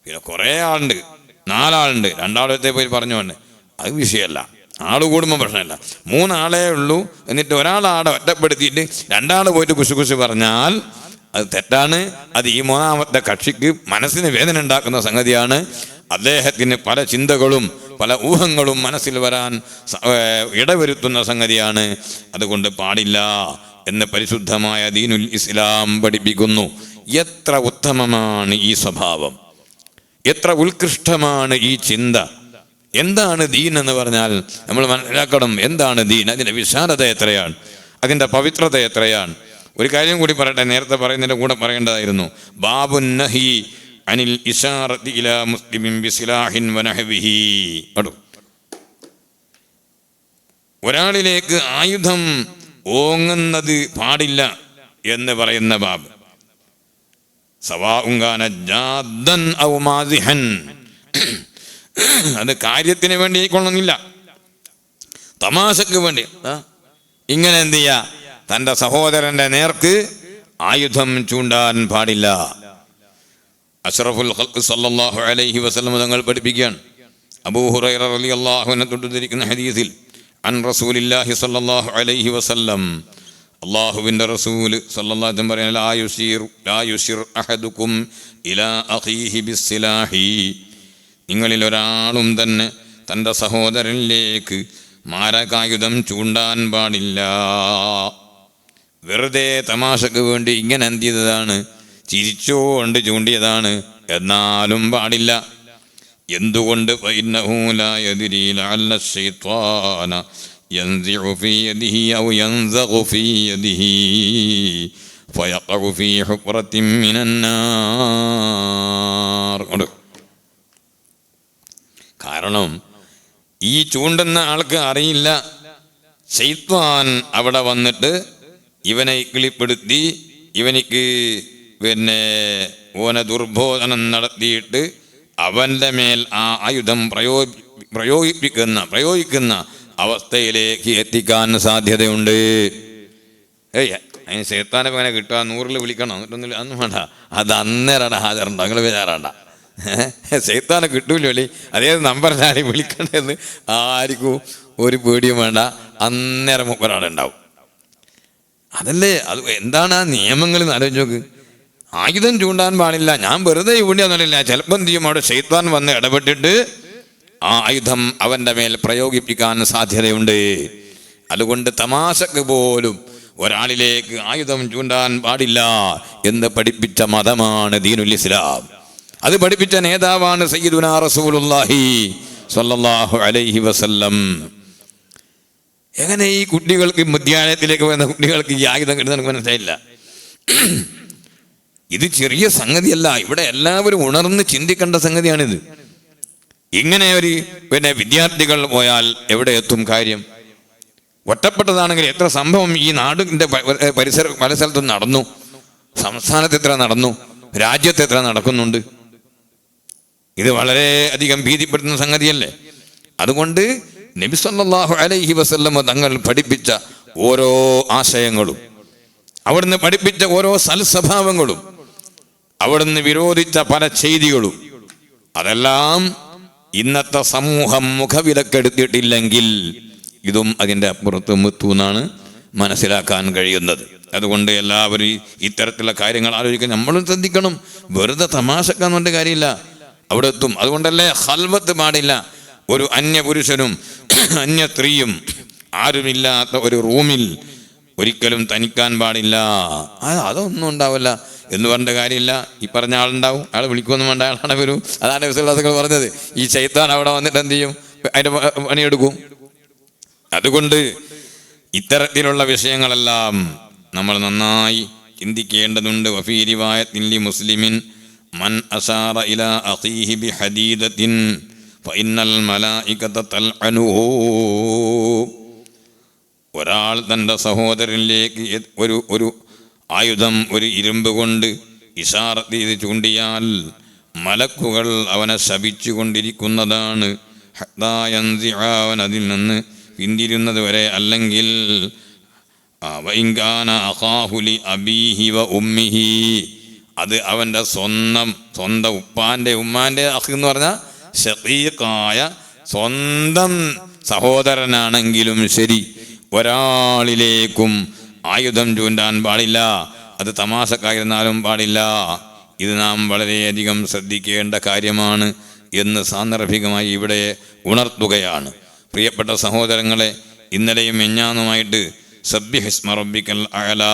പിന്നെ കുറേ ആളുണ്ട്, 4 ആളുണ്ട്, 2 ആളത്തെ പോയി പറഞ്ഞുകൊണ്ട് അത് വിഷയമല്ല, ആള് കൂടുമ്പോൾ പ്രശ്നമല്ല. 3 ആളേ ഉള്ളൂ, എന്നിട്ട് ഒരാളാടെ ഒറ്റപ്പെടുത്തിയിട്ട് 2 ആൾ പോയിട്ട് കുശുകുശു പറഞ്ഞാൽ അത് തെറ്റാണ്. അത് ഈ 3ാമത്തെ കക്ഷിക്ക് മനസ്സിന് വേദന ഉണ്ടാക്കുന്ന സംഗതിയാണ്. അദ്ദേഹത്തിന് പല ചിന്തകളും പല ഊഹങ്ങളും മനസ്സിൽ വരാൻ ഇടവരുത്തുന്ന സംഗതിയാണ്. അതുകൊണ്ട് പാടില്ല എന്ന് പരിശുദ്ധമായ ദീനുൽ ഇസ്ലാം പഠിപ്പിക്കുന്നു. എത്ര ഉത്തമമാണ് ഈ സ്വഭാവം, എത്ര ഉത്കൃഷ്ടമാണ് ഈ ചിന്ത. എന്താണ് ദീൻ എന്ന് പറഞ്ഞാൽ നമ്മൾ മനസ്സിലാക്കണം. എന്താണ് ദീൻ? അതിൻ്റെ വിശാലത എത്രയാണ്, അതിൻ്റെ പവിത്രത എത്രയാണ്. ഒരു കാര്യം കൂടി പറയട്ടെ, നേരത്തെ പറയുന്നതിൻ്റെ കൂടെ പറയേണ്ടതായിരുന്നു. ബാബുൻ നഹി അനിൽ ഇശാറത്തി ഇലാ മുസ്ലിമിൻ ബിസിലാഹിൻ വനഹ്വിഹി. ഒരാളിലേക്ക് ആയുധം ഓങ്ങുന്നത് പാടില്ല എന്ന് പറയുന്ന ബാബ്. സവാഉൻ കാന ജാദ്ദൻ ഔ മാസിഹൻ, അത് കാര്യത്തിന് വേണ്ടി കൊള്ളുന്നില്ല, തമാശക്ക് വേണ്ടി. ഇങ്ങനെ എന്ത് ചെയ്യാ, തൻ്റെ സഹോദരന്റെ നേർക്ക് ആയുധം ചൂണ്ടാൻ പാടില്ല. അഷ്റഫുൽ ഖൽഖ് സല്ലല്ലാഹു അലൈഹി വസല്ലം തങ്ങൾ പഠിപ്പിക്കുകയാണ്. അബൂ ഹുറൈറ റളിയല്ലാഹു അൻഹു തൊട്ടുദ്ധരിക്കുന്ന ഹദീസിൽ അൻ റസൂലില്ലാഹി സല്ലല്ലാഹു അലൈഹി വസല്ലം, അല്ലാഹുവിൻ്റെ റസൂൽ സല്ലല്ലാഹു അലൈഹി വസല്ലം പറയുന്നത്, ലാ യുശിർ അഹദുക്കും ഇലാ അഖീഹി ബിസ്സിലാഹി, നിങ്ങളിൽ ഒരാളും തന്നെ തൻ്റെ സഹോദരനിലേക്ക് മാരകായുധം ചൂണ്ടാൻ പാടില്ല. വെറുതെ തമാശക്ക് വേണ്ടി ഇങ്ങനെ എന്ത് ചെയ്തതാണ്, ചിരിച്ചുകൊണ്ട് ചൂണ്ടിയതാണ്, എന്നാലും പാടില്ല. എന്തുകൊണ്ട്? ഫഇന്നഹു ലാ യദ്രി ലഅല്ല ശൈത്വാന യൻസിഉ ഫീ യദിഹി ഔ യൻസഖു ഫീ യദിഹി ഫയഖഉ ഫീ ഹുഫ്റത്തിൻ മിനൻ നാർ. കാരണം ഈ ചൂണ്ടുന്ന ആൾക്ക് അറിയില്ല, ശൈത്വാൻ അവിടെ വന്നിട്ട് ഇവനെ കിളിപ്പെടുത്തി ഇവനിക്ക് ഓനെ ദുർബോധനം നടത്തിയിട്ട് അവൻ്റെ മേൽ ആ ആയുധം പ്രയോഗിക്കുന്ന അവസ്ഥയിലേക്ക് എത്തിക്കാൻ സാധ്യതയുണ്ട്. അതിന് ശൈത്താനെ ഇങ്ങനെ കിട്ടുക 100 വിളിക്കണം, എന്നിട്ടൊന്നും അന്നും വേണ്ട, അത് അന്നേരമാണ് ഹാജറുണ്ടോ, നിങ്ങൾ വിചാരണ്ട. ശൈത്താനെ കിട്ടൂല വിളി, അതേത് നമ്പറിലാണ് വിളിക്കേണ്ടതെന്ന് ആർക്കും ഒരു പേടിയും വേണ്ട, അന്നേരം ഒരാളുണ്ടാവും. അതല്ലേ അത്. എന്താണ് ആ നിയമങ്ങൾ ആലോചിച്ച് നോക്ക്. ആയുധം ചൂണ്ടാൻ പാടില്ല, ഞാൻ വെറുതെ ചൂണ്ടിയാന്നല്ല, ചിലപ്പം എന്ത് ചെയ്യും, അവിടെ ശൈത്താൻ വന്ന് ഇടപെട്ടിട്ട് ആ ആയുധം അവൻ്റെ മേൽ പ്രയോഗിപ്പിക്കാൻ സാധ്യതയുണ്ട്. അതുകൊണ്ട് തമാശക്ക് പോലും ഒരാളിലേക്ക് ആയുധം ചൂണ്ടാൻ പാടില്ല എന്ന് പഠിപ്പിച്ച മതമാണ് ദീനുൽ ഇസ്ലാം. അത് പഠിപ്പിച്ച നേതാവാണ് സയ്യിദുനാ റസൂലുള്ളാഹി സ്വല്ലല്ലാഹു അലൈഹി വസല്ലം. എങ്ങനെ ഈ കുട്ടികൾക്ക് വിദ്യാലയത്തിലേക്ക് വരുന്ന കുട്ടികൾക്ക് ഈ ആയുധം കിട്ടുന്ന എനിക്ക് മനസ്സിലായില്ല. ഇത് ചെറിയ സംഗതിയല്ല. ഇവിടെ എല്ലാവരും ഉണർന്ന് ചിന്തിക്കേണ്ട സംഗതിയാണിത്. ഇങ്ങനെ ഒരു വിദ്യാർത്ഥികൾ പോയാൽ എവിടെ എത്തും കാര്യം? ഒറ്റപ്പെട്ടതാണെങ്കിൽ എത്ര സംഭവം ഈ നാടിൻ്റെ പല സ്ഥലത്തും നടന്നു, സംസ്ഥാനത്ത് എത്ര നടന്നു, രാജ്യത്ത് എത്ര നടക്കുന്നുണ്ട്. ഇത് വളരെ അധികം ഭീതിപ്പെടുത്തുന്ന സംഗതിയല്ലേ. അതുകൊണ്ട് നബി സല്ലല്ലാഹു അലൈഹി വസല്ലം തങ്ങൾ പഠിപ്പിച്ച ഓരോ ആശയങ്ങളും, അവിടുന്ന് പഠിപ്പിച്ച ഓരോ സൽസ്വഭാവങ്ങളും, അവിടുന്ന് വിരോധിച്ച പല ചെയ്തികളും, അതെല്ലാം ഇന്നത്തെ സമൂഹം മുഖവിലക്കെടുത്തിട്ടില്ലെങ്കിൽ ഇതും അതിൻ്റെ അപ്പുറത്ത് എത്തുമെന്നാണ് മനസ്സിലാക്കാൻ കഴിയുന്നത്. അതുകൊണ്ട് എല്ലാവരും ഇത്തരത്തിലുള്ള കാര്യങ്ങൾ ആലോചിക്കാൻ നമ്മളും ശ്രദ്ധിക്കണം. വെറുതെ തമാശക്കാൻ വേണ്ട കാര്യമില്ല, അവിടെ എത്തും. അതുകൊണ്ടല്ലേ ഖൽവത്ത് പാടില്ല. ഒരു അന്യപുരുഷനും അന്യ സ്ത്രീയും ആരുമില്ലാത്ത ഒരു റൂമിൽ ഒരിക്കലും തനിക്കാൻ പാടില്ല. അതൊന്നും ഉണ്ടാവില്ല എന്ന് പറഞ്ഞ കാര്യമില്ല. ഈ പറഞ്ഞ ആളുണ്ടാവും, അയാൾ വിളിക്കൊന്നും വേണ്ട, അയാളാണ് വരും. അതാണ് വിശ്വാസികൾ പറഞ്ഞത്. ഈ ശൈത്താൻ അവിടെ വന്നിട്ട് എന്ത് ചെയ്യും? അതിൻ്റെ പണിയെടുക്കും. അതുകൊണ്ട് ഇത്തരത്തിലുള്ള വിഷയങ്ങളെല്ലാം നമ്മൾ നന്നായി ചിന്തിക്കേണ്ടതുണ്ട്. വഫീ റിവായത്തിൻ ലി മുസ്ലിമിൻ മൻ അശാറ ഇലാ അഖീഹി ബിഹദീദത്തിൻ ഫഇന്നൽ മലായികത തൽഅനുഹു. ഒരാൾ തൻ്റെ സഹോദരനിലേക്ക് ഒരു ആയുധം, ഒരു ഇരുമ്പ് കൊണ്ട് ഇശാറത്ത് ചെയ്ത് ചൂണ്ടിയാൽ മലക്കുകൾ അവനെ ശപിച്ചു കൊണ്ടിരിക്കുന്നതാണ്. ഹത്താ യൻസിഅ, അവൻ അതിൽ നിന്ന് പിന്തിരുന്നത് വരെ. അല്ലെങ്കിൽ വഇൻകാന അഖാഹു ലി അബീഹി വ ഉമ്മിഹി, അത് അവൻ്റെ സ്വന്തം ഉപ്പാൻ്റെ ഉമ്മാൻ്റെ അഖ് എന്ന് പറഞ്ഞാൽ ശഖീഖായ സ്വന്തം സഹോദരനാണെങ്കിലും ശരി, ഒരാളിലേക്കും ആയുധം ചൂണ്ടാൻ പാടില്ല. അത് തമാശക്കായിരുന്നാലും പാടില്ല. ഇത് നാം വളരെയധികം ശ്രദ്ധിക്കേണ്ട കാര്യമാണ് എന്ന് സാന്ദർഭികമായി ഇവിടെ ഉണർത്തുകയാണ്. പ്രിയപ്പെട്ട സഹോദരങ്ങളെ, ഇന്നലെയും മെഞ്ഞാന്നുമായിട്ട് സബ്ബിഹിസ്മ റബ്ബിക്കൽ അഅ്ലാ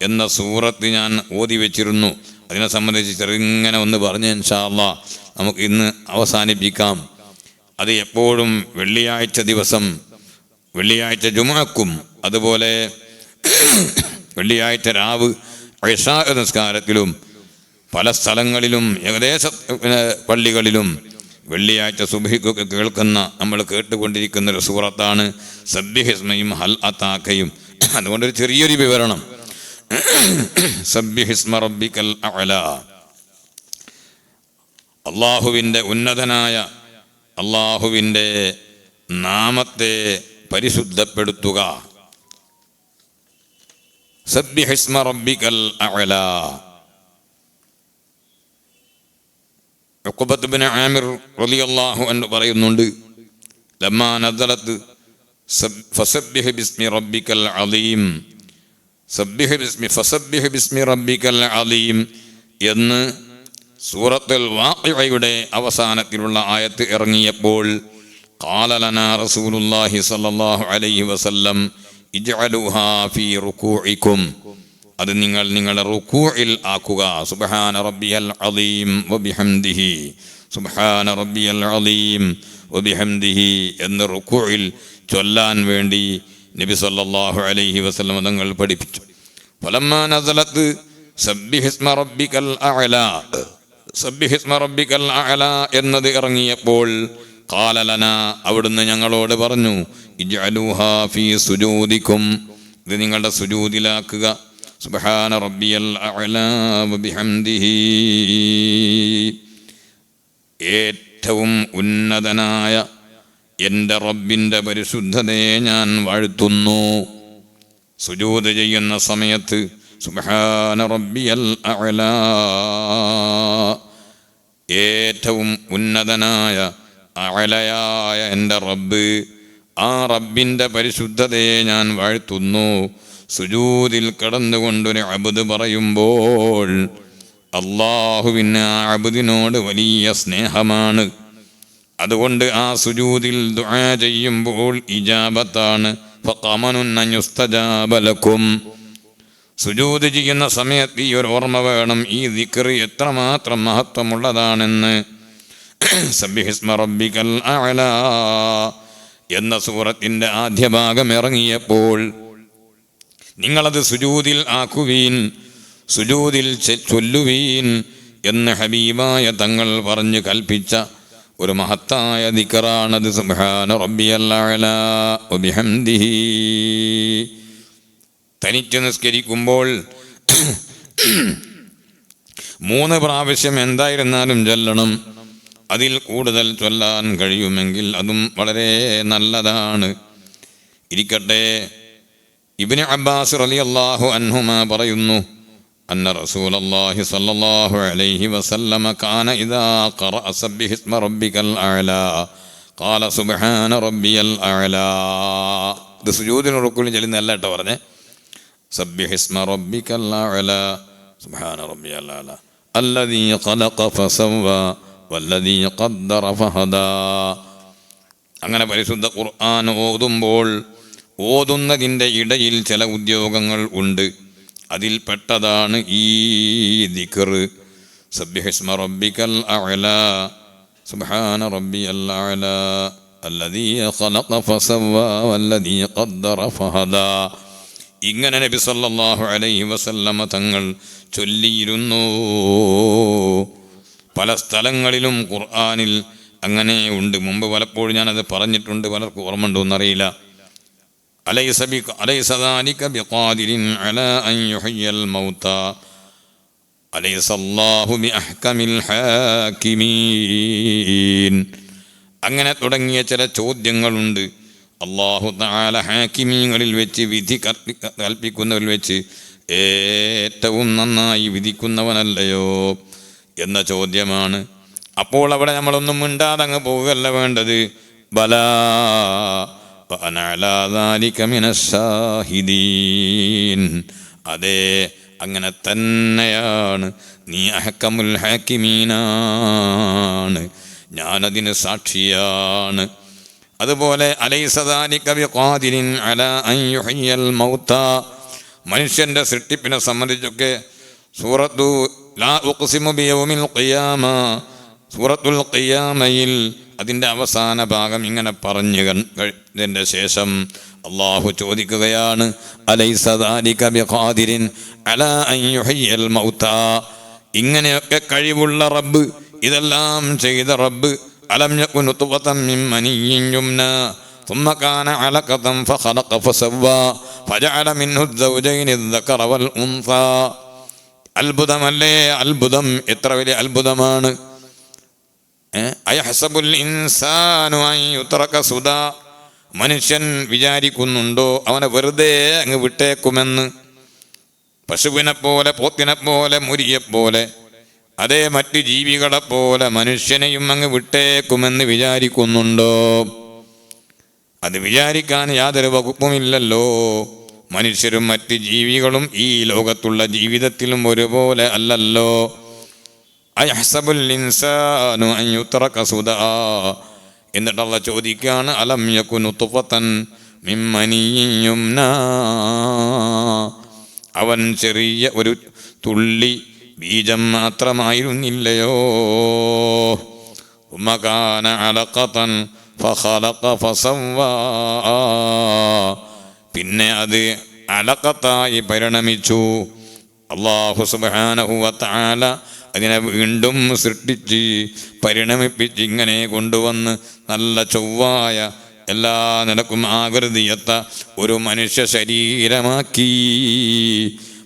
എന്ന സൂറത്ത് ഞാൻ ഓതി വെച്ചിരുന്നു. അതിനെ സംബന്ധിച്ച് ചെറുങ്ങനെ ഒന്ന് പറഞ്ഞ് ഇൻഷാ അല്ലാഹ് നമുക്ക് ഇന്ന് അവസാനിപ്പിക്കാം. അത് എപ്പോഴും വെള്ളിയാഴ്ച ദിവസം, വെള്ളിയാഴ്ച ജുമുഅക്കും അതുപോലെ വെള്ളിയാഴ്ച രാവ് ഇശാ നിസ്കാരത്തിലും പല സ്ഥലങ്ങളിലും ഏകദേശ പള്ളികളിലും വെള്ളിയാഴ്ച സുബ്ഹിക്കൊക്കെ കേൾക്കുന്ന, നമ്മൾ കേട്ടുകൊണ്ടിരിക്കുന്ന ഒരു സൂറത്താണ് സബ്ബിഹിസ്മയും ഹൽ അതാക്കയും. അതുകൊണ്ടൊരു ചെറിയൊരു വിവരണം. സബ്ബിഹിസ്മ റബ്ബിക്കൽ അഅ്ലാ, അള്ളാഹുവിൻ്റെ ഉന്നതനായ അള്ളാഹുവിൻ്റെ നാമത്തെ പരിശുദ്ധപ്പെടുത്തുക. സബ്ബിഹിസ്മ റബ്ബിക്കൽ അഅ്ലാ. ഉഖബത്ത് ഇബ്നു ആമിർ റളിയല്ലാഹു അൻഹു പറയുന്നുണ്ട്, ലമ്മാ നസലത്ത് ഫസബ്ബിഹ് ബിസ്മി റബ്ബിക്കൽ അളീം, ഫസബ്ബിഹ് ബിസ്മി റബ്ബിക്കൽ അളീം എന്ന് സൂറത്തുൽ വാഖിഅയുടെ അവസാനത്തിലുള്ള ആയത്ത് ഇറങ്ങിയപ്പോൾ ഖാല ലനാ റസൂലുള്ളാഹി സ്വല്ലല്ലാഹു അലൈഹി വസല്ലം ഇജ്അലുഹാ ഫീ റുകൂഇക്കും, അത് നിങ്ങൾ നിങ്ങളുടെ റുകൂഇൽ ആക്കുക. സുബ്ഹാന റബ്ബിയൽ അളീം വബിഹംദിഹി, സുബ്ഹാന റബ്ബിയൽ അളീം വബിഹംദിഹി എന്ന് റുകൂഇൽ ചൊല്ലാൻ വേണ്ടി നബി സല്ലല്ലാഹു അലൈഹി വസല്ലം തങ്ങൾ പഠിപ്പിച്ചു. ഫലമ്മാ നസലത്ത് സബ്ബിഹിസ്മ റബ്ബിക്കൽ അഅ്ലാ, സബ്ബിഹിസ്മ റബ്ബിക്കൽ അഅ്ലാ എന്നത് ഇറങ്ങിയപ്പോൾ ഖാല ലനാ, അവിടുന്ന് ഞങ്ങളോട് പറഞ്ഞു, ഇജ്അലൂഹാ ഫീ സുജൂദിക്കും, ഇത് നിങ്ങളുടെ സുജൂദിലാക്കുക. സുബ്ഹാന റബ്ബിയൽ അഅ്ലാ വബിഹംദിഹി, ഏറ്റവും ഉന്നതനായ എൻ്റെ റബ്ബിൻ്റെ പരിശുദ്ധതയെ ഞാൻ വാഴ്ത്തുന്നു. സുജൂദ് ചെയ്യുന്ന സമയത്ത് സുബ്ഹാന റബ്ബിയൽ അഅ്ലാ, ഏറ്റവും ഉന്നതനായ അഅ്ലയായ എൻ്റെ റബ്ബ്, ആ റബ്ബിൻ്റെ പരിശുദ്ധതയെ ഞാൻ വാഴ്ത്തുന്നു. സുജൂദിൽ കടന്നുകൊണ്ടൊരു അബ്ദ് പറയുമ്പോൾ അല്ലാഹുവിന് ആ അബ്ദിനോട് വലിയ സ്നേഹമാണ്. അതുകൊണ്ട് ആ സുജൂദിൽ ദുആ ചെയ്യുമ്പോൾ ഇജാബത്താണ്. ഫഖമനുൻ അൻ യുസ്തജാബ ലക്കും, സുജൂദ് ചെയ്യുന്ന സമയത്ത് ഈ ഒരു ഓർമ്മ വേണം, ഈ ദിക്ർ എത്രമാത്രം മഹത്വമുള്ളതാണെന്ന്. സബ്ബിഹിസ്മ റബ്ബിക്കൽ അഅ്ലാ എന്ന സൂറത്തിൻ്റെ ആദ്യ ഭാഗം ഇറങ്ങിയപ്പോൾ നിങ്ങളത് സുജൂദിൽ ആക്കുവീൻ, സുജൂദിൽ ചൊല്ലുവീൻ എന്ന് ഹബീബായ തങ്ങൾ പറഞ്ഞു കൽപ്പിച്ച ഒരു മഹത്തായ ദിക്റാണത്. സുബ്ഹാന റബ്ബിയൽ അഅ്ലാ വബിഹംദിഹി. തനിച്ച് നിസ്കരിക്കുമ്പോൾ 3 പ്രാവശ്യം എന്തായിരുന്നാലും ചൊല്ലണം. അതിൽ കൂടുതൽ ചൊല്ലാൻ കഴിയുമെങ്കിൽ അതും വളരെ നല്ലതാണ്. ഇരിക്കട്ടെ, ഇബ്നു അബ്ബാസ് റളിയല്ലാഹു അൻഹുമാ പറയുന്നു, അന്ന റസൂലല്ലാഹി സ്വല്ലല്ലാഹു അലൈഹി വസല്ലമ കാന ഇദാ ഖറഅ സബ്ബിഹിസ്മ റബ്ബിക്കൽ അഅ്ലാ ഖാല സുബ്ഹാന റബ്ബിയൽ അഅ്ലാ. ഇത് സുജൂദിന് റുക്കൂഇന് ചൊല്ലുന്നതല്ല കേട്ടോ പറഞ്ഞേ. സബ്ബിഹിസ്മ റബ്ബിക്കൽ അഅ്ലാ സുബ്ഹാന റബ്ബിയൽ അഅ്ലാ അല്ലദീ ഖലഖ ഫസവ്വാ വല്ലദീ ഖദ്ദറ ഫഹദാ. അങ്ങനെ പരിശുദ്ധ ഖുർആൻ ഓതുമ്പോൾ ഓതുന്നതിൻ്റെ ഇടയിൽ ചില ഉദ്യോഗങ്ങൾ ഉണ്ട്. അതിൽപ്പെട്ടതാണ് ഈ ദിക്ർ. സബ്ബിഹിസ്മ റബ്ബിക്കൽ അഅ്ലാ സുബ്ഹാന റബ്ബിയൽ അഅ്ലാ അല്ലദീ ഖലഖ ഫസവ്വാ വല്ലദീ ഖദ്ദറ ഫഹദാ. ഇങ്ങനെ നബി സല്ലല്ലാഹു അലൈഹി വസല്ലമ തങ്ങൾ ചൊല്ലിയിരുന്നു. പല സ്ഥലങ്ങളിലും ഖുർആനിൽ അങ്ങനെ ഉണ്ട്. മുമ്പ് പലപ്പോഴും ഞാനത് പറഞ്ഞിട്ടുണ്ട്, പലർക്കും ഓർമ്മ ഉണ്ടോയെന്നറിയില്ല. അലൈസ ദാലിക ബിഖാദിരിൻ അലാ അൻ യുഹ്യിയൽ മൗതാ അലൈസല്ലാഹു ബിഅഹ്കമിൽ ഹാകിമീൻ. അങ്ങനെ തുടങ്ങിയ ചില ചോദ്യങ്ങളുണ്ട്. അല്ലാഹു തആല ഹാകിമീങ്ങളിൽ വെച്ച് വിധി കൽപ്പിക്കുന്നവരിൽ വെച്ച് ഏറ്റവും നന്നായി വിധിക്കുന്നവനല്ലയോ എന്ന ചോദ്യമാണ്. അപ്പോൾ അവിടെ നമ്മളൊന്നും മിണ്ടാതെ അങ്ങ് പോവുകയല്ല വേണ്ടത്. ബലാ വഅനാ അലാ ദാലിക മിനശ്ശാഹിദീൻ. അതെ, അങ്ങനെ തന്നെയാണ്. നീ അഹ്കമുൽ ഹാകിമീനാണ്, ഞാനതിന് സാക്ഷിയാണ്. അതുപോലെ അലൈസ ദാലിക ബിഖാദിരിൻ അലാ അൻ യുഹ്യിയൽ മൗതാ, മനുഷ്യൻ്റെ സൃഷ്ടിപ്പിനെ സംബന്ധിച്ചൊക്കെ സൂറത്തു ലാ ഉഖ്സിമു ബിയൗമിൽ ഖിയാമ, സൂറത്തുൽ ഖിയാമയിൽ അതിൻ്റെ അവസാന ഭാഗം ഇങ്ങനെ പറഞ്ഞു കഴിഞ്ഞതിൻ്റെ ശേഷം അള്ളാഹു ചോദിക്കുകയാണ്, അലൈസ ദാലിക ബിഖാദിരിൻ അലാ അൻ യുഹ്യിയൽ മൗതാ, ഇങ്ങനെയൊക്കെ കഴിവുള്ള റബ്ബ്, ഇതെല്ലാം ചെയ്ത റബ്ബ്, അലം യകുൻ നുത്ഫതൻ മിൻ മനിയ്യിൻ യുംനാ ثم كان علقة فخلق فسوى فجعل منه الزوجين الذكر والأنثى. അത്ഭുതമല്ലേ അത്ഭുതം, എത്ര വലിയ അത്ഭുതമാണ്. അയഹ്സബുൽ ഇൻസാനു അൻ യുത്രക സുദാ, മനുഷ്യൻ വിചാരിക്കുന്നുണ്ടോ അവനെ വെറുതെ അങ്ങ് വിട്ടേക്കുമെന്ന്? പശുവിനെ പോലെ, പോത്തിനെ പോലെ, മുരിയെപ്പോലെ, അതേ മറ്റ് ജീവികളെപ്പോലെ മനുഷ്യനെയും അങ്ങ് വിട്ടേക്കുമെന്ന് വിചാരിക്കുന്നുണ്ടോ? അത് വിചാരിക്കാൻ യാതൊരു വകുപ്പുമില്ലല്ലോ. മനുഷ്യരും മറ്റ് ജീവികളും ഈ ലോകത്തുള്ള ജീവിതത്തിലും ഒരുപോലെ അല്ലല്ലോ. അയഹ്സബുൽ ഇൻസാനു അൻ യുത്രക സുദാ. എന്നിട്ട് അല്ലാഹു ചോദിക്കുകയാണ്, അലം യകുൻ നുത്ഫതൻ മിൻ മനിയ്യിൻ യുംനാ, അവൻ ചെറിയ ഒരു തുള്ളി ബീജം മാത്രമായിരുന്നില്ലയോ? ثم كان علقة فخلق فسوى, പിന്നെ അത് അലഖത്തായി പരിണമിച്ചു. അല്ലാഹു സുബ്ഹാനഹു വ തആല അതിനെ വീണ്ടും സൃഷ്ടിച്ച് പരിണമിപ്പിച്ച് ഇങ്ങനെ കൊണ്ടുവന്ന് നല്ല ചൊവ്വായ എല്ലാ നിലക്കും ആകൃതിയത്ത ഒരു മനുഷ്യ ശരീരമാക്കി.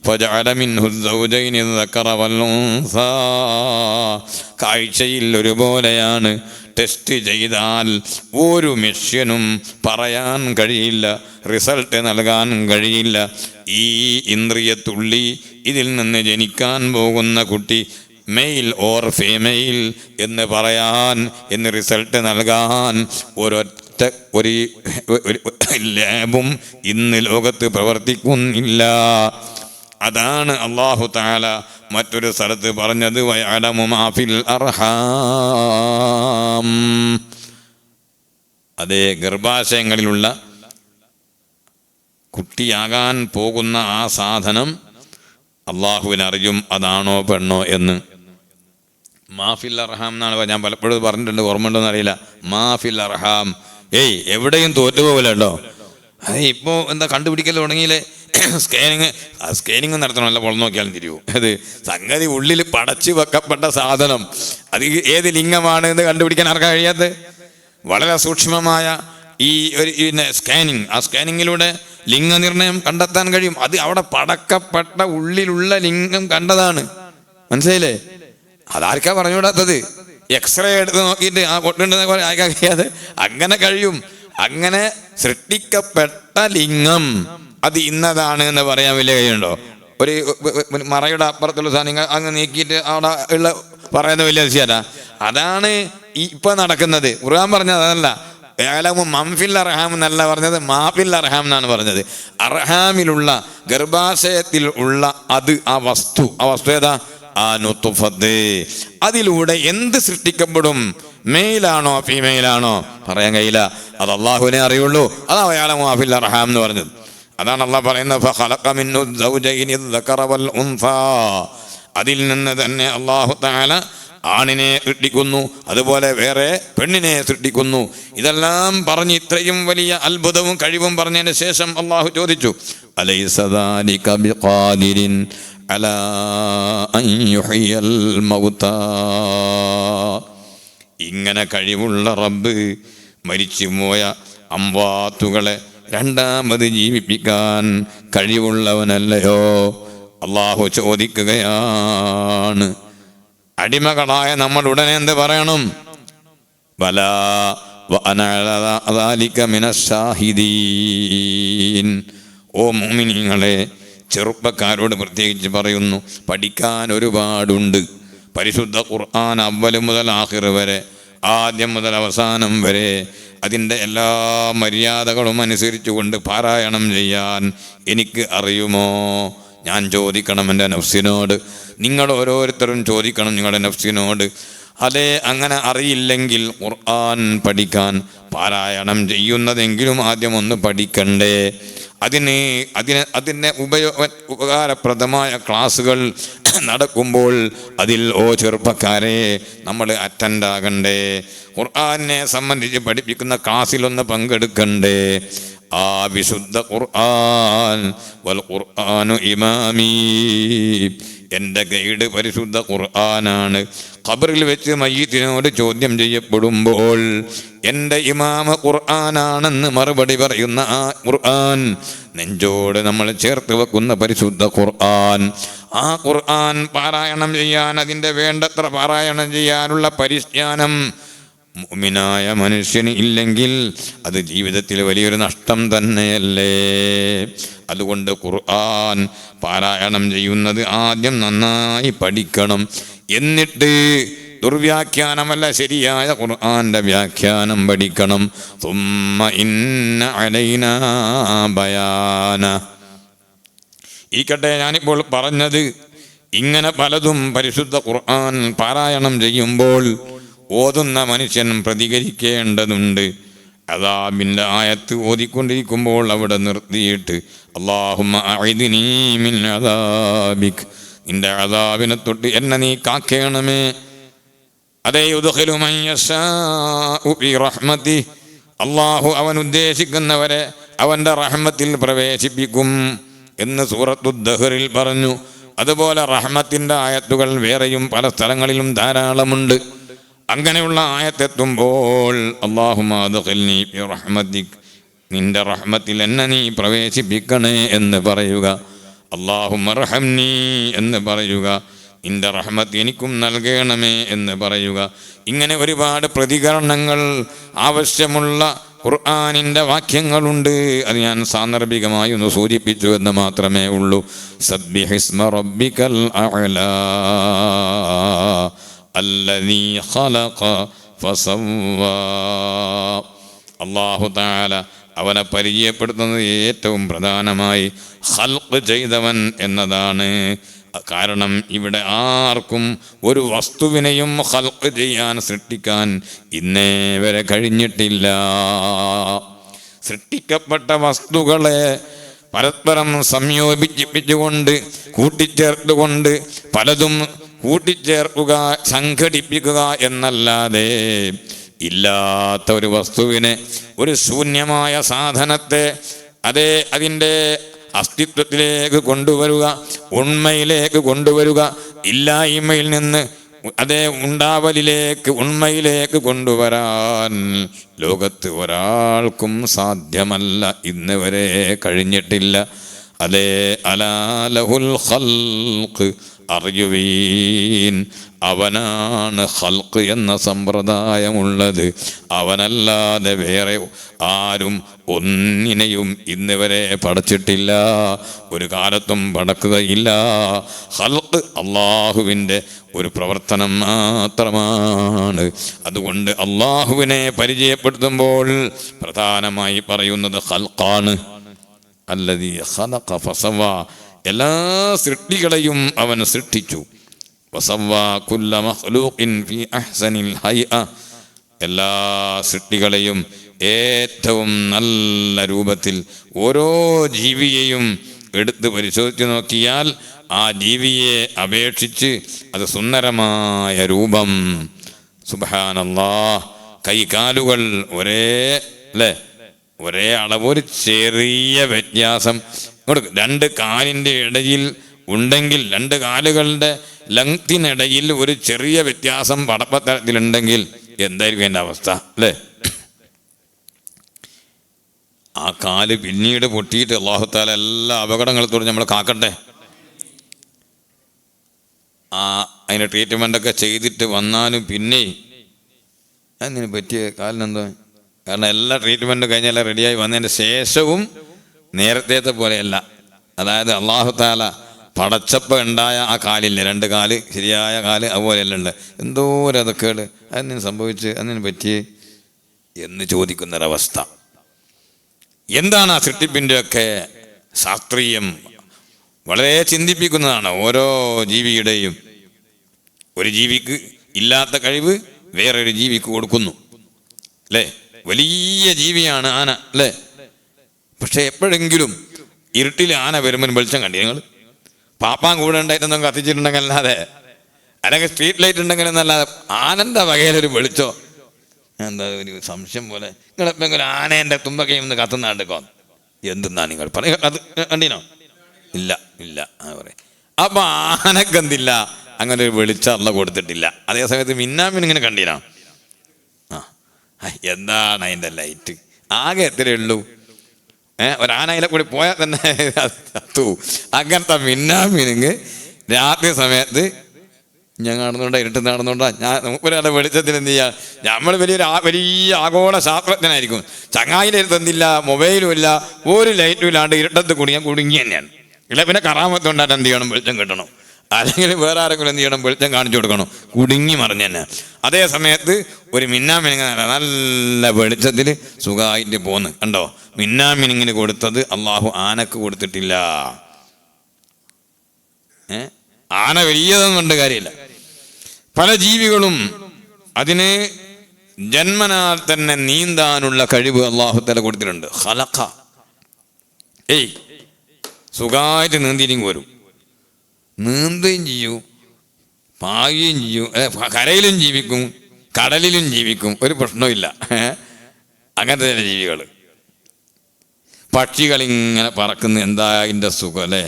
ഫജഅല മിൻഹു സൗജൈനി ദക്കറ വൽ ഉൻസാ, കാഴ്ചയിൽ ഒരുപോലെയാണ്. ടെസ്റ്റ് ചെയ്താൽ ഒരു മെഷ്യനും പറയാൻ കഴിയില്ല, റിസൾട്ട് നൽകാൻ കഴിയില്ല. ഈ ഇന്ദ്രിയത്തുള്ളി, ഇതിൽ നിന്ന് ജനിക്കാൻ പോകുന്ന കുട്ടി മെയിൽ ഓർ ഫീമെയിൽ എന്ന് പറയാൻ, എന്ന് റിസൾട്ട് നൽകാൻ ഒരൊറ്റ ഒരു ലാബും ഇന്ന് ലോകത്ത് പ്രവർത്തിക്കുന്നില്ല. അതാണ് അല്ലാഹു തആല മറ്റൊരു സ്ഥലത്ത് പറഞ്ഞത്, വയഅലമു മാ ഫിൽ അർഹാം. അതേ, ഗർഭാശയങ്ങളിലുള്ള കുട്ടിയാകാൻ പോകുന്ന ആ സാധനം അള്ളാഹുവിനറിയും അതാണോ പെണ്ണോ എന്ന്. മാഫിൽ അർഹാം എന്നാണ് ഞാൻ പലപ്പോഴും പറഞ്ഞിട്ടുണ്ട്, ഓർമ്മ ഉണ്ടോന്ന് അറിയില്ല. മാഫിൽ അർഹാം, എവിടെയും തോറ്റുപോകില്ല കേട്ടോ. അത് ഇപ്പോൾ എന്താ കണ്ടുപിടിക്കൽ തുടങ്ങിയില്ലേ, സ്കാനിങ് നടത്തണമല്ല, പൊളം നോക്കിയാലും തിരിയും. അത് സംഗതി ഉള്ളിൽ പടച്ചു വെക്കപ്പെട്ട സാധനം, അത് ഏത് ലിംഗമാണ് എന്ന് കണ്ടുപിടിക്കാൻ ആർക്കാ കഴിയാത്തത്? വളരെ സൂക്ഷ്മമായ ഈ ഒരു സ്കാനിങ്, ആ സ്കാനിങ്ങിലൂടെ ലിംഗനിർണയം കണ്ടെത്താൻ കഴിയും. അത് അവിടെ പടക്കപ്പെട്ട ഉള്ളിലുള്ള ലിംഗം കണ്ടതാണ്, മനസ്സിലായില്ലേ? അതാർക്കാ പറഞ്ഞുകൂടാത്തത്? എക്സ്റേ എടുത്ത് നോക്കിയിട്ട് ആ പൊട്ടുണ്ടെന്ന് ആർക്കാ കഴിയാതെ? അങ്ങനെ കഴിയും. അങ്ങനെ സൃഷ്ടിക്കപ്പെട്ട ലിംഗം അത് ഇന്നതാണ് എന്ന് പറയാൻ വലിയ കഴിയുണ്ടോ? ഒരു മറയുടെ അപ്പുറത്തുള്ള സാധനം അങ്ങ് നീക്കിയിട്ട് അവിടെ ഉള്ള പറയുന്ന വലിയ അതിശയല്ല. അതാണ് ഇപ്പൊ നടക്കുന്നത്. ഖുർആൻ പറഞ്ഞത് അതല്ല. മംഫിൽ അർഹാം എന്നല്ല പറഞ്ഞത്, മാഫിൽ അർഹാം എന്നാണ് പറഞ്ഞത്. അർഹാമിലുള്ള, ഗർഭാശയത്തിൽ ഉള്ള അത്, ആ വസ്തു ഏതാ? ആ നുത്ഫത്ത്. അതിലൂടെ എന്ത് സൃഷ്ടിക്കപ്പെടും? മെയിലാണോ ഫീമെയിലാണോ പറയാൻ കഴിയില്ല, അത് അള്ളാഹുവിനെ അറിയുള്ളൂ. അതാ യഅലമു മാ ഫിൽ അർഹാം എന്ന് പറഞ്ഞത്. അതാണ് അള്ളാഹ് പറയുന്നത്, ഫഖലഖ മിൻഹു സൗജൈനി അദ്ദകറ വൽ ഉൻസാ. അതിൽ നിന്ന് തന്നെ അള്ളാഹു തആല ആണിനെ സൃഷ്ടിക്കുന്നു, അതുപോലെ വേറെ പെണ്ണിനെ സൃഷ്ടിക്കുന്നു. ഇതെല്ലാം പറഞ്ഞ് ഇത്രയും വലിയ അത്ഭുതവും കഴിവും പറഞ്ഞതിന് ശേഷം അള്ളാഹു ചോദിച്ചു, അലൈസ ദാലിക ബിഖാദിരിൻ അലാ അൻ യുഹ്യിയൽ മൗതാ. ഇങ്ങനെ കഴിവുള്ള റബ്ബ് മരിച്ചുപോയ അംവാത്തുകളെ രണ്ടാമത് ജീവിപ്പിക്കാൻ കഴിവുള്ളവനല്ലയോ? അള്ളാഹു ചോദിക്കുകയാണ്. അടിമകളായ നമ്മൾ ഉടനെ എന്ത് പറയണം? ബലാ വഅന അലാ ദാലിക മിനശ് ഷാഹിദീൻ. ഓ മുഅ്മിനീങ്ങളെ, ചെറുപ്പക്കാരോട് പ്രത്യേകിച്ച് പറയുന്നു, പഠിക്കാൻ ഒരുപാടുണ്ട്. പരിശുദ്ധ ഖുർആൻ അവ്വൽ മുതൽ ആഖിർ വരെ, ആദ്യം മുതൽ അവസാനം വരെ അതിൻ്റെ എല്ലാ മര്യാദകളും അനുസരിച്ചുകൊണ്ട് പാരായണം ചെയ്യാൻ എനിക്ക് അറിയുമോ? ഞാൻ ചോദിക്കണം എൻ്റെ നഫ്സിനോട്. നിങ്ങൾ ഓരോരുത്തരും ചോദിക്കണം നിങ്ങളുടെ നഫ്സിനോട്. അതേ, അങ്ങനെ അറിയില്ലെങ്കിൽ ഖുർആൻ പഠിക്കാൻ, പാരായണം ചെയ്യുന്നതെങ്കിലും ആദ്യം ഒന്ന് പഠിക്കണ്ടേ? അതിന് ഉപകാരപ്രദമായ ക്ലാസ്സുകൾ നടക്കുമ്പോൾ അതിൽ ചെറുപ്പക്കാരെ നമ്മൾ അറ്റൻഡ് ആകണ്ടേ? ഖുർആനെ സംബന്ധിച്ച് പഠിപ്പിക്കുന്ന ക്ലാസ്സിലൊന്ന് പങ്കെടുക്കണ്ടേ? ആ വിശുദ്ധ ഖുർആൻ, വൽ ഖുർആനു ഇമാമി, എൻ്റെ ഗൈഡ് പരിശുദ്ധ ഖുർആനാണ്. ഖബറിൽ വെച്ച് മയ്യിത്തിനോട് ചോദ്യം ചെയ്യപ്പെടുമ്പോൾ എൻ്റെ ഇമാമ ഖുർആനാണെന്ന് മറുപടി പറയുന്ന ആ ഖുർആൻ, നെഞ്ചോട് നമ്മൾ ചേർത്ത് വെക്കുന്ന പരിശുദ്ധ ഖുർആൻ, ആ ഖുർആൻ പാരായണം ചെയ്യാൻ, അതിൻ്റെ വേണ്ടത്ര പാരായണം ചെയ്യാനുള്ള പരിജ്ഞാനം മുഅ്മിനായ മനുഷ്യന് ഇല്ലെങ്കിൽ അത് ജീവിതത്തിൽ വലിയൊരു നഷ്ടം തന്നെയല്ലേ? അതുകൊണ്ട് ഖുർആൻ പാരായണം ചെയ്യുന്നത് ആദ്യം നന്നായി പഠിക്കണം. എന്നിട്ട് ദുർവ്യാഖ്യാനമല്ല, ശരിയായ ഖുർആന്റെ വ്യാഖ്യാനം പഠിക്കണം. സുമ്മ ഇന്ന അലൈനാ ബയാന. ഞാനിപ്പോൾ പറഞ്ഞത് ഇങ്ങനെ പലതും പരിശുദ്ധ ഖുർആൻ പാരായണം ചെയ്യുമ്പോൾ ഓതുന്ന മനുഷ്യൻ പ്രതികരിക്കേണ്ടതുണ്ട്. അദാബിൻ്റെ ആയത്ത് ഓതിക്കൊണ്ടിരിക്കുമ്പോൾ അവിടെ നിർത്തിയിട്ട് അല്ലാഹുമ്മ അഇദ്നീ മിൻ അദാബിക്, നിന്റെ അദാബിനെ തൊട്ട് എന്നെ നീ കാക്കേണമേ. അതേ, യുദ്ഖിലു മൻ യശാഉ ഫീ റഹ്മതി, അല്ലാഹു അവൻ ഉദ്ദേശിക്കുന്നവരെ അവൻ്റെ റഹ്മത്തിൽ പ്രവേശിപ്പിക്കും എന്ന് സൂറത്തു ദഹ്റിൽ പറഞ്ഞു. അതുപോലെ റഹ്മത്തിൻ്റെ ആയത്തുകൾ വേറെയും പല സ്ഥലങ്ങളിലും ധാരാളമുണ്ട്. അങ്ങനെയുള്ള ആയത്തെത്തുമ്പോൾ അല്ലാഹുമ്മ അദ്ഖിൽനി ഫീ റഹ്മതിക്, നിന്റെ റഹ്മത്തിൽ എന്നെ നീ പ്രവേശിപ്പിക്കണേ എന്ന് പറയുക. അല്ലാഹുമ്മ റഹംനി എന്ന് പറയുക. നിന്റെ റഹ്മത്ത് എനിക്കും നൽകണമേ എന്ന് പറയുക. ഇങ്ങനെ ഒരുപാട് പ്രതികരണങ്ങൾ ആവശ്യമുള്ള ഖുർആനിൻ്റെ വാക്യങ്ങളുണ്ട്. അത് ഞാൻ സാന്ദർഭികമായി ഒന്ന് സൂചിപ്പിച്ചു എന്ന് മാത്രമേ ഉള്ളൂ. സബ്ബിഹിസ്മ റബ്ബിക്കൽ അഅ്ലാ അല്ലദീ ഖലഖ ഫസവ്വാ. അല്ലാഹു തആല അവനെ പരിചയപ്പെടുത്തുന്നത് ഏറ്റവും പ്രധാനമായി ഖൽഖ് ചെയ്തവൻ എന്നതാണ്. കാരണം ഇവിടെ ആർക്കും ഒരു വസ്തുവിനെയും ഖൽഖ് ചെയ്യാൻ, സൃഷ്ടിക്കാൻ ഇന്നേ വരെ കഴിഞ്ഞിട്ടില്ല. സൃഷ്ടിക്കപ്പെട്ട വസ്തുക്കളെ പരസ്പരം സംയോജിപ്പിച്ചുകൊണ്ട് കൂട്ടിച്ചേർത്തുകൊണ്ട് പലതും കൂട്ടിച്ചേർക്കുക, സംഘടിപ്പിക്കുക എന്നല്ലാതെ ഇല്ലാത്ത ഒരു വസ്തുവിനെ, ഒരു ശൂന്യമായ സാധനത്തെ അതിൻ്റെ അസ്തിത്വത്തിലേക്ക് കൊണ്ടുവരിക, ഉണ്മയിലേക്ക് കൊണ്ടുവരിക, ഇല്ലായ്മയിൽ നിന്ന് ഉണ്ടാവലിലേക്ക്, ഉണ്മയിലേക്ക് കൊണ്ടുവരാൻ ലോകത്ത് ഒരാൾക്കും സാധ്യമല്ല, ഇന്ന് വരെ കഴിഞ്ഞിട്ടില്ല. അലാ ലഹുൽ ഖൽഖ്, അറിയുവീൻ, അവനാണ് ഖൽഖ് എന്ന സമ്പ്രദായമുള്ളത്. അവനല്ലാതെ വേറെ ആരും ഒന്നിനെയും ഇന്ന് വരെ പടച്ചിട്ടില്ല, ഒരു കാലത്തും പടക്കുകയില്ല. ഖൽഖ് അള്ളാഹുവിൻ്റെ ഒരു പ്രവർത്തനം മാത്രമാണ്. അതുകൊണ്ട് അള്ളാഹുവിനെ പരിചയപ്പെടുത്തുമ്പോൾ പ്രധാനമായി പറയുന്നത് ഖൽഖാണ്. അല്ലദീ ഖലഖ ഫസവ്വ, എല്ലാ സൃഷ്ടികളെയും അവൻ സൃഷ്ടിച്ചു. വസവ്വ കുല്ല മഖ്ലൂഖിൻ ഫീ അഹ്സനിൽ ഹൈഅ, എല്ലാ സൃഷ്ടികളെയും ഏറ്റവും നല്ല രൂപത്തിൽ, ഓരോ ജീവിയെയും എടുത്ത് പരിശോധിച്ച് നോക്കിയാൽ ആ ജീവിയെ അപേക്ഷിച്ച് അത് സുന്ദരമായ രൂപം. സുബ്ഹാനല്ലാഹ്, കൈകാലുകൾ ഒരേ അളവ്, ഒരു ചെറിയ വ്യത്യാസം രണ്ട് കാലിൻ്റെ ഇടയിൽ ഉണ്ടെങ്കിൽ, രണ്ട് കാലുകളുടെ ലെങ്തിനിടയിൽ ഒരു ചെറിയ വ്യത്യാസം പടപ്പത്തരത്തിലുണ്ടെങ്കിൽ എന്തായിരിക്കും എൻ്റെ അവസ്ഥ അല്ലേ? ആ കാല് പിന്നീട് പൊട്ടിയിട്ട് അല്ലാഹു തആല എല്ലാ അപകടങ്ങളത്തോടും നമ്മൾ കാക്കട്ടെ. അതിന് ട്രീറ്റ്മെൻറ്റൊക്കെ ചെയ്തിട്ട് വന്നാലും പിന്നെ അതിന് പറ്റിയ കാലിനെന്തോ, കാരണം എല്ലാ ട്രീറ്റ്മെൻറ്റും കഴിഞ്ഞാൽ റെഡിയായി വന്നതിന് ശേഷവും നേരത്തെ പോലെയല്ല. അതായത് അല്ലാഹു തആല പടച്ചപ്പോൾ ഉണ്ടായ ആ കാലില്ല, രണ്ട് കാല്, ശരിയായ കാല്, അതുപോലെയല്ല ഉണ്ട്. എന്തോ ഒരു അതൊക്കേട് അതിന് സംഭവിച്ച്, അതിന് പറ്റി എന്ന് ചോദിക്കുന്നൊരവസ്ഥ. എന്താണ് ആ സൃഷ്ടിപ്പിൻ്റെയൊക്കെ ശാസ്ത്രീയം? വളരെ ചിന്തിപ്പിക്കുന്നതാണ്. ഓരോ ജീവിയുടെയും, ഒരു ജീവിക്ക് ഇല്ലാത്ത കഴിവ് വേറൊരു ജീവിക്ക് കൊടുക്കുന്നു അല്ലേ? വലിയ ജീവിയാണ് ആന അല്ലേ? പക്ഷെ എപ്പോഴെങ്കിലും ഇരുട്ടിൽ ആന വരുമ്പോൾ വെളിച്ചം കണ്ടി നിങ്ങൾ? പാപ്പാൻ കൂടെ ഉണ്ടായിട്ടൊന്നും കത്തിച്ചിട്ടുണ്ടെങ്കിൽ അല്ലാതെ, അല്ലെങ്കിൽ സ്ട്രീറ്റ് ലൈറ്റ് ഉണ്ടെങ്കിൽ എന്നല്ലാതെ ആനൻ്റെ വകയിലൊരു വെളിച്ചോ, എന്താ ഒരു സംശയം പോലെ. നിങ്ങളെപ്പോഴെങ്കിലും ആനേൻ്റെ തുമ്പക്കൈ ഒന്ന് കത്തുന്നാണ്ടിക്കോ, എന്തെന്നാ നിങ്ങൾ പറയും? അത് കണ്ടീനോ? ഇല്ല ഇല്ല പറയും. അപ്പൊ ആനക്കെന്തില്ല, അങ്ങനെ ഒരു വെളിച്ചം കൊടുത്തിട്ടില്ല. അതേസമയത്ത് മിന്നാമിനിങ്ങനെ കണ്ടീനോ? എന്താണ് അതിൻ്റെ ലൈറ്റ്? ആകെ എത്രയേ ഉള്ളൂ? ഒരാനയിലെ കൂടി പോയാൽ തന്നെ കത്തു. അങ്ങനത്തെ മിന്നാമിനുങ്ങ് രാത്രി സമയത്ത് ഞാൻ നടന്നുകൊണ്ടാ, ഇരുട്ട് നടന്നുകൊണ്ടാ, ഒരാളെ വെളിച്ചത്തിൽ എന്ത് ചെയ്യുക? നമ്മൾ വലിയ ആഗോള ശാസ്ത്രജ്ഞനായിരിക്കും, ചങ്ങായിൻ്റെ അടുത്തൊന്നില്ല, മൊബൈലും ഇല്ല, ഒരു ലൈറ്റും ഇല്ലാണ്ട് ഇരുട്ടത്ത് കുടുങ്ങി തന്നെയാണ്. ഇല്ല പിന്നെ കറാമത്തുണ്ടായിട്ട് എന്ത് ചെയ്യണം? വെളിച്ചം കിട്ടണം. അല്ലെങ്കിൽ വേറെ ആരെങ്കിലും എന്ത് ചെയ്യണം? വെളിച്ചം കാണിച്ചു കൊടുക്കണം. കുടുങ്ങി മറിഞ്ഞ് തന്നെ. അതേ സമയത്ത് ഒരു മിന്നാമിനിങ് നല്ല വെളിച്ചത്തിൽ സുഖമായിട്ട് പോന്ന് കണ്ടോ? മിന്നാമിനിങ്ങിന് കൊടുത്തത് അള്ളാഹു ആനക്ക് കൊടുത്തിട്ടില്ല. ആന വലിയതൊന്നും കൊണ്ട് കാര്യമില്ല. പല ജീവികളും അതിന് ജന്മനാൽ തന്നെ നീന്താനുള്ള കഴിവ് അള്ളാഹു തആല കൊടുത്തിട്ടുണ്ട്. ഖലഖ, സുഖമായിട്ട് നീന്തിരിങ്ങ് വരും, നീന്തുകയും ചെയ്യും, പായുകയും ചെയ്യും, കരയിലും ജീവിക്കും, കടലിലും ജീവിക്കും, ഒരു പ്രശ്നമില്ല. അങ്ങനത്തെ ചില ജീവികൾ. പക്ഷികളിങ്ങനെ പറക്കുന്ന എന്താ അതിൻ്റെ സുഖം അല്ലേ?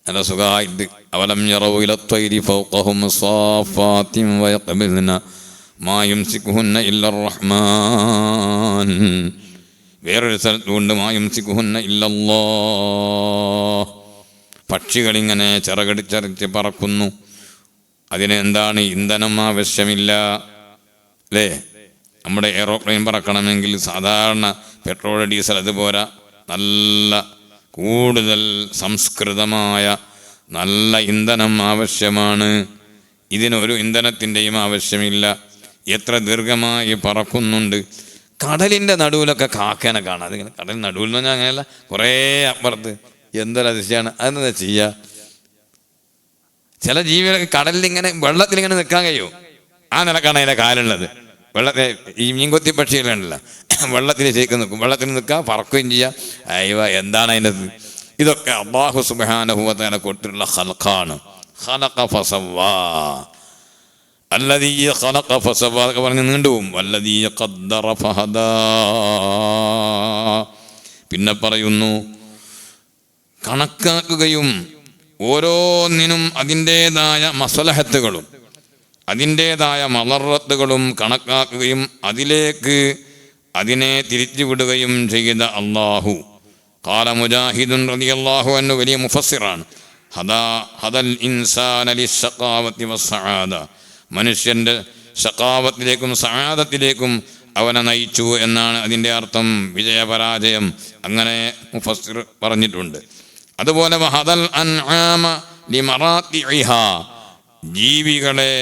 നല്ല സുഖമായിട്ട്. അവലം യറൗ ഇല ത്വയ്രി ഫൗഖഹും സാഫാത്തിൻ വയഖ്ബിൽന മാ യുംസികുഹുന്ന ഇല്ലർ റഹ്മാൻ. വേറൊരു സ്ഥലത്തുകൊണ്ട് മാ യുംസികുഹുന്ന ഇല്ലല്ലാഹ്. പക്ഷികളിങ്ങനെ ചിറകടിച്ചറിച്ച് പറക്കുന്നു. അതിന് എന്താണ്? ഇന്ധനം ആവശ്യമില്ല അല്ലേ? നമ്മുടെ എയറോപ്ലെയിൻ പറക്കണമെങ്കിൽ സാധാരണ പെട്രോൾ, ഡീസൽ അതുപോരാ, നല്ല കൂടുതൽ സംസ്കൃതമായ നല്ല ഇന്ധനം ആവശ്യമാണ്. ഇതിനൊരു ഇന്ധനത്തിൻ്റെയും ആവശ്യമില്ല. എത്ര ദീർഘമായി പറക്കുന്നുണ്ട്. കടലിൻ്റെ നടുവിലൊക്കെ കാക്കേനെ കാണാം. അതിങ്ങനെ കടലിൻ്റെ നടുവിൽ എന്ന് പറഞ്ഞാൽ അങ്ങനെയല്ല, കുറേ അപ്പുറത്ത്. എന്തൊരു അതിശയമാണ്. അതെന്താ ചെയ്യുക? ചില ജീവികൾക്ക് കടലിലിങ്ങനെ വെള്ളത്തിലിങ്ങനെ നിൽക്കാൻ കഴിയും. ആ നിലക്കാണ് അതിൻ്റെ കാലുള്ളത്. വെള്ളത്തെ ഈ മീൻകൊത്തി പക്ഷികളുണ്ടല്ലോ, വെള്ളത്തിൽ ശരിക്കും നിൽക്കും. വെള്ളത്തിൽ നിൽക്കുക, പറക്കുകയും ചെയ്യുക. അയ്യോ, എന്താണ് അതിൻ്റെ ഇതൊക്കെ അല്ലാഹു സുബ്ഹാനഹു വ തആല കൊടുത്തിട്ടുള്ള ഖൽഖാണ്. ഖലഖ ഫസവ്വാ, അല്ലദീ ഖലഖ ഫസവ്വാ എന്നൊക്കെ പറഞ്ഞ് നീണ്ടുപോകും. വല്ലദീ ഖദ്ദറ ഫഹദാ. പിന്നെ പറയുന്നു കണക്കാക്കുകയും ഓരോന്നിനും അതിൻ്റേതായ മസ്ലഹത്തുകളും അതിൻ്റേതായ മളറത്തുകളും കണക്കാക്കുകയും അതിനെ തിരിച്ചുവിടുകയും ചെയ്ത അല്ലാഹു. ഖാല മുജാഹിദുൻ റളിയല്ലാഹു അൻഹു, വലിയ മുഫസ്സിറാണ്. ഹദൽ ഇൻസാന ലിശ്ശഖാവത്തി വസ്സആദ, മനുഷ്യൻ്റെ ശഖാവത്തിലേക്കും സആദത്തിലേക്കും അവനെ നയിച്ചു എന്നാണ് അതിൻ്റെ അർത്ഥം, വിജയപരാജയം. അങ്ങനെ മുഫസ്സിർ പറഞ്ഞിട്ടുണ്ട്. അതുപോലെ വഹദൽ അൻആമ ലിമറാത്തിഇഹാ, ജീവികളെ